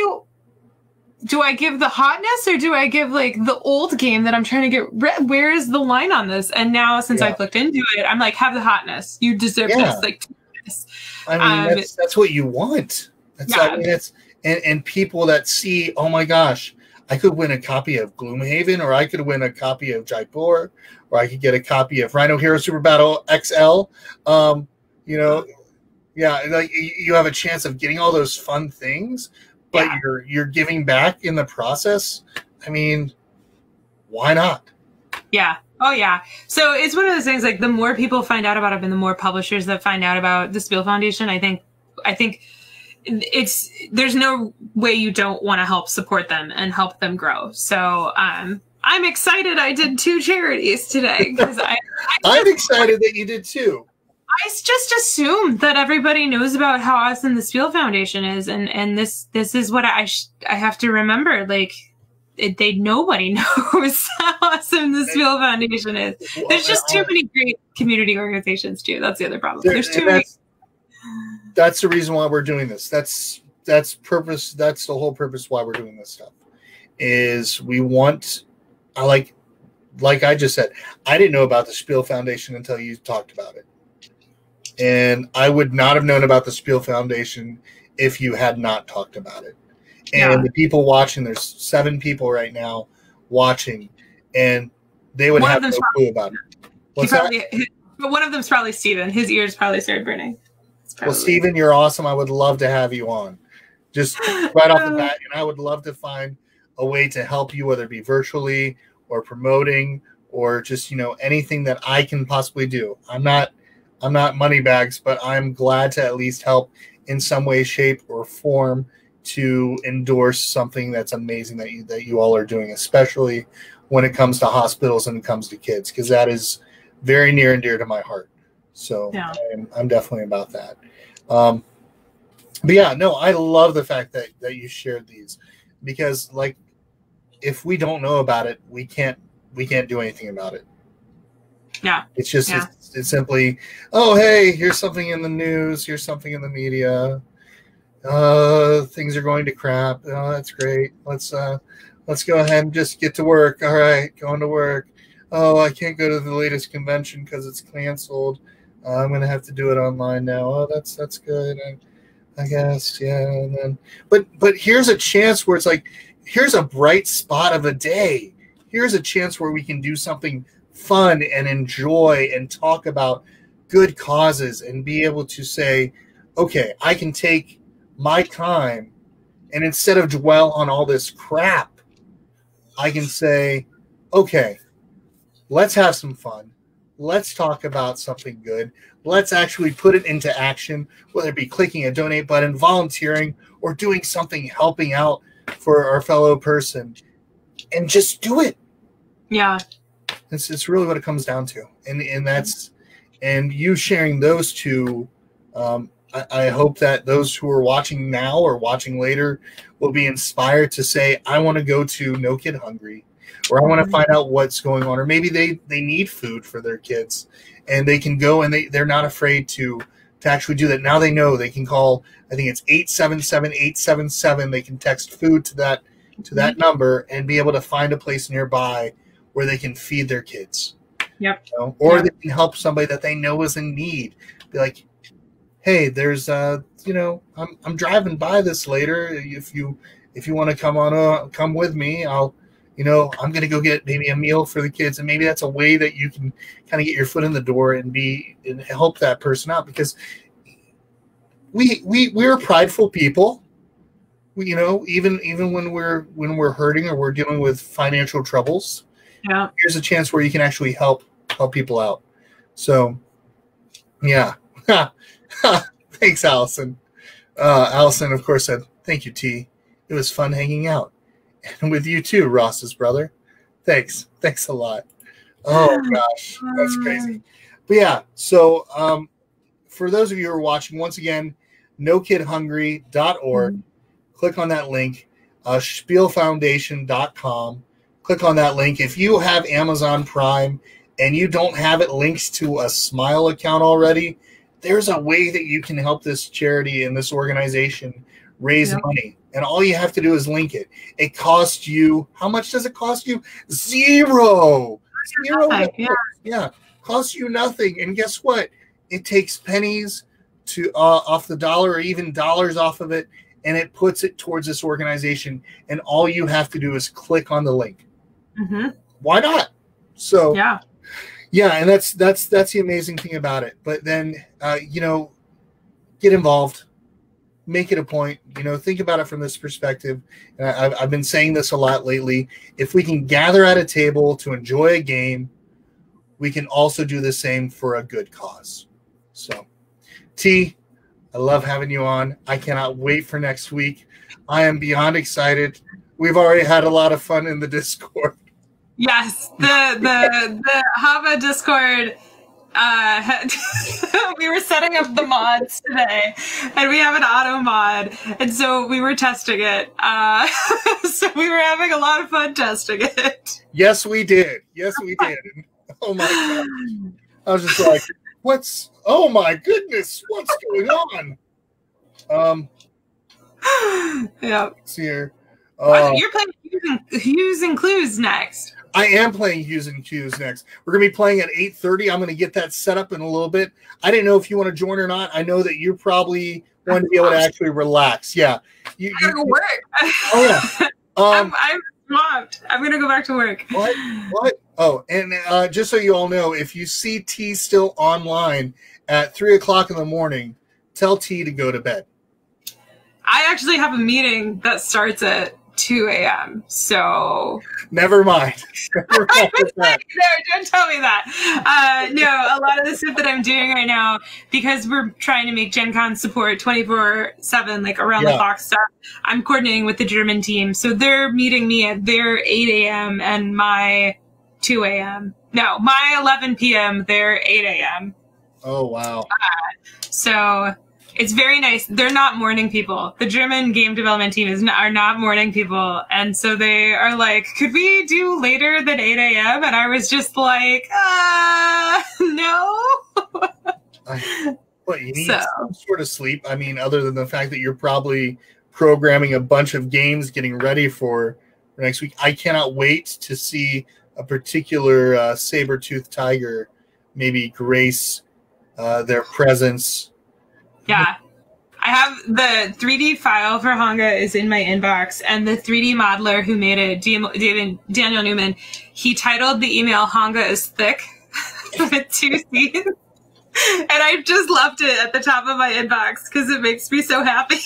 do I give the hotness, or do I give like the old game that I'm trying to get where is the line on this? And now since I've looked into it, I'm like, have the hotness. You deserve this. Like, this. I mean, that's what you want. I mean, and people that see, oh my gosh, I could win a copy of Gloomhaven, or I could win a copy of Jaipur, or I could get a copy of Rhino Hero Super Battle XL. Like you have a chance of getting all those fun things, but you're giving back in the process. I mean, why not? Yeah. Oh yeah. So it's one of those things, like, the more people find out about it and the more publishers that find out about the Spiel Foundation, I think there's no way you don't want to help support them and help them grow. So I'm excited I did 2 charities today, because I'm excited that you did too. I just assumed that everybody knows about how awesome the Spiel Foundation is, and this is what I have to remember. Like, nobody knows how awesome the Spiel Foundation is. There's just too many great community organizations too. That's the other problem. There's too many. That's the reason why we're doing this. That's purpose. That's the whole purpose why we're doing this stuff. Is we want, like I just said, I didn't know about the Spiel Foundation until you talked about it, and I would not have known about the Spiel Foundation if you had not talked about it. And the people watching, there's 7 people right now watching, and they would have no clue about it. But one of them's probably Steven. His ears probably started burning. Well, Steven, you're awesome. I would love to have you on, just right off the bat. And I would love to find a way to help you, whether it be virtually or promoting or just, anything that I can possibly do. I'm not Moneybags, but I'm glad to at least help in some way, shape, or form to endorse something that's amazing that you all are doing, especially when it comes to hospitals and it comes to kids, because that is very near and dear to my heart. So I'm definitely about that. But yeah, no, I love the fact that you shared these, because like, if we don't know about it, we can't do anything about it. Yeah. It's just, it's simply, oh, hey, here's something in the news. Here's something in the media. Things are going to crap. Oh, that's great. Let's go ahead and just get to work. All right, going to work. Oh, I can't go to the latest convention because it's canceled. I'm going to have to do it online now. Oh, that's good. I guess, yeah. And then, but here's a chance where it's like, here's a bright spot of a day. Here's a chance where we can do something fun and enjoy and talk about good causes and be able to say, okay, I can take my time, and instead of dwell on all this crap, I can say, okay, let's have some fun. Let's talk about something good. Let's actually put it into action, whether it be clicking a donate button, volunteering, or doing something, helping out for our fellow person, and just do it. Yeah. It's really what it comes down to. And you sharing those two, I hope that those who are watching now or watching later will be inspired to say, I want to go to No Kid Hungry, or I want to find out what's going on, or maybe they need food for their kids, and they can go and they're not afraid to actually do that. Now they know they can call, I think it's 877-877. They can text food to that number and be able to find a place nearby where they can feed their kids. Yep. You know? Or they can help somebody that they know is in need. Be like, hey, there's I'm driving by this later. If you want to come with me, I'm gonna go get maybe a meal for the kids, and maybe that's a way that you can kind of get your foot in the door and help that person out, because we're prideful people. Even when we're hurting or we're dealing with financial troubles, here's a chance where you can actually help people out. So, yeah. Thanks, Allison. Allison, of course, said, thank you, T. It was fun hanging out. And with you too, Ross's brother. Thanks a lot. Oh, gosh. That's crazy. But yeah, so for those of you who are watching, once again, nokidhungry.org. Click on that link, spielfoundation.com. Click on that link. If you have Amazon Prime and you don't have it linked to a Smile account already, there's a way that you can help this charity and this organization raise money. And all you have to do is link it. It costs you, how much does it cost you? Zero. Yeah. Costs you nothing. And guess what? It takes pennies off the dollar, or even dollars off of it, and it puts it towards this organization. And all you have to do is click on the link. Why not? So yeah, and that's the amazing thing about it. But then get involved, make it a point. Think about it from this perspective. And I've been saying this a lot lately. If we can gather at a table to enjoy a game, we can also do the same for a good cause. So, T, I love having you on. I cannot wait for next week. I am beyond excited. We've already had a lot of fun in the Discord. Yes, the HABA Discord. We were setting up the mods today, and we have an auto mod, and so we were testing it. So we were having a lot of fun testing it. Yes, we did. Oh my gosh. I was just like, oh my goodness, what's going on? Yeah. It's here. You're playing Hues and Clues next. I am playing Hues and Cues next. We're going to be playing at 8:30. I'm going to get that set up in a little bit. I didn't know if you want to join or not. I know that you probably want to be able to actually relax. Yeah. I gotta go work. Oh, yeah. I'm swamped. I'm going to go back to work. What? Oh, and just so you all know, if you see T still online at 3 o'clock in the morning, tell T to go to bed. I actually have a meeting that starts at 2 a.m. So never mind. No, don't tell me that. No, a lot of the stuff that I'm doing right now, because we're trying to make Gen Con support 24/7, like around the clock stuff, I'm coordinating with the German team. So they're meeting me at their 8 a.m. and my 2 a.m. No, my 11 p.m. their 8 a.m. Oh, wow. So it's very nice. They're not morning people. The German game development team are not morning people. And so they are like, could we do later than 8 a.m.? And I was just like, no. You need some sort of sleep. I mean, other than the fact that you're probably programming a bunch of games, getting ready for next week. I cannot wait to see a particular saber-toothed tiger maybe grace their presence. Yeah. I have the 3D file for Hanga is in my inbox, and the 3D modeler who made it, Daniel Newman, he titled the email "Hanga is thick" with 2 C's. And I just left it at the top of my inbox because it makes me so happy.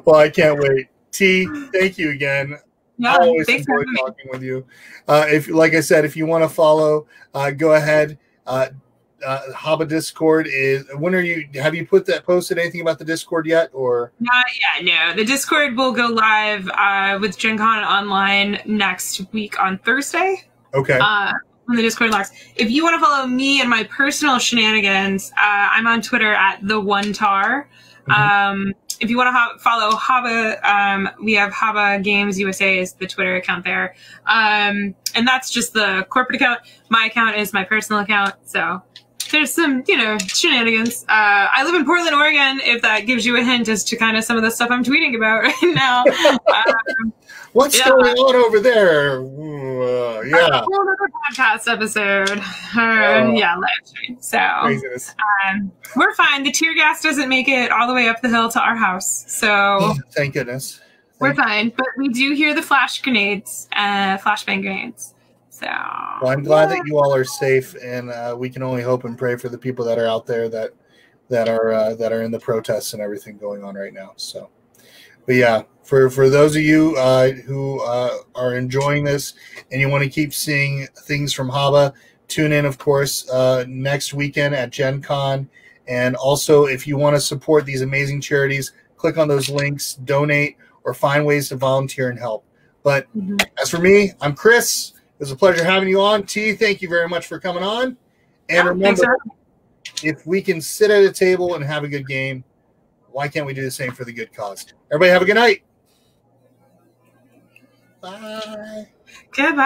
Well, I can't wait. T, thank you again. Yeah, I always enjoy talking with you. Like I said, if you want to follow, go ahead. HABA Discord is. Have you posted anything about the Discord yet, or not yet? No, the Discord will go live with Gen Con Online next week on Thursday. Okay. when the Discord locks. If you want to follow me and my personal shenanigans, I'm on Twitter at @the1tar. If you want to follow HABA, we have HABA Games USA is the Twitter account there. And that's just the corporate account. My account is my personal account. So there's some, shenanigans. I live in Portland, Oregon, if that gives you a hint as to kind of some of the stuff I'm tweeting about right now. What's going on over there? A whole other podcast episode. Live stream. So we're fine. The tear gas doesn't make it all the way up the hill to our house. So thank goodness. We're fine. But we do hear the flashbang grenades. So well, I'm glad that you all are safe, and we can only hope and pray for the people that are out there that are in the protests and everything going on right now. So, but yeah, for those of you who are enjoying this and you want to keep seeing things from HABA, tune in, of course, next weekend at Gen Con. And also, if you want to support these amazing charities, click on those links, donate, or find ways to volunteer and help. But as for me, I'm Chris. It was a pleasure having you on. T, thank you very much for coming on. And remember, if we can sit at a table and have a good game, why can't we do the same for the good cause? Everybody have a good night. Bye. Goodbye.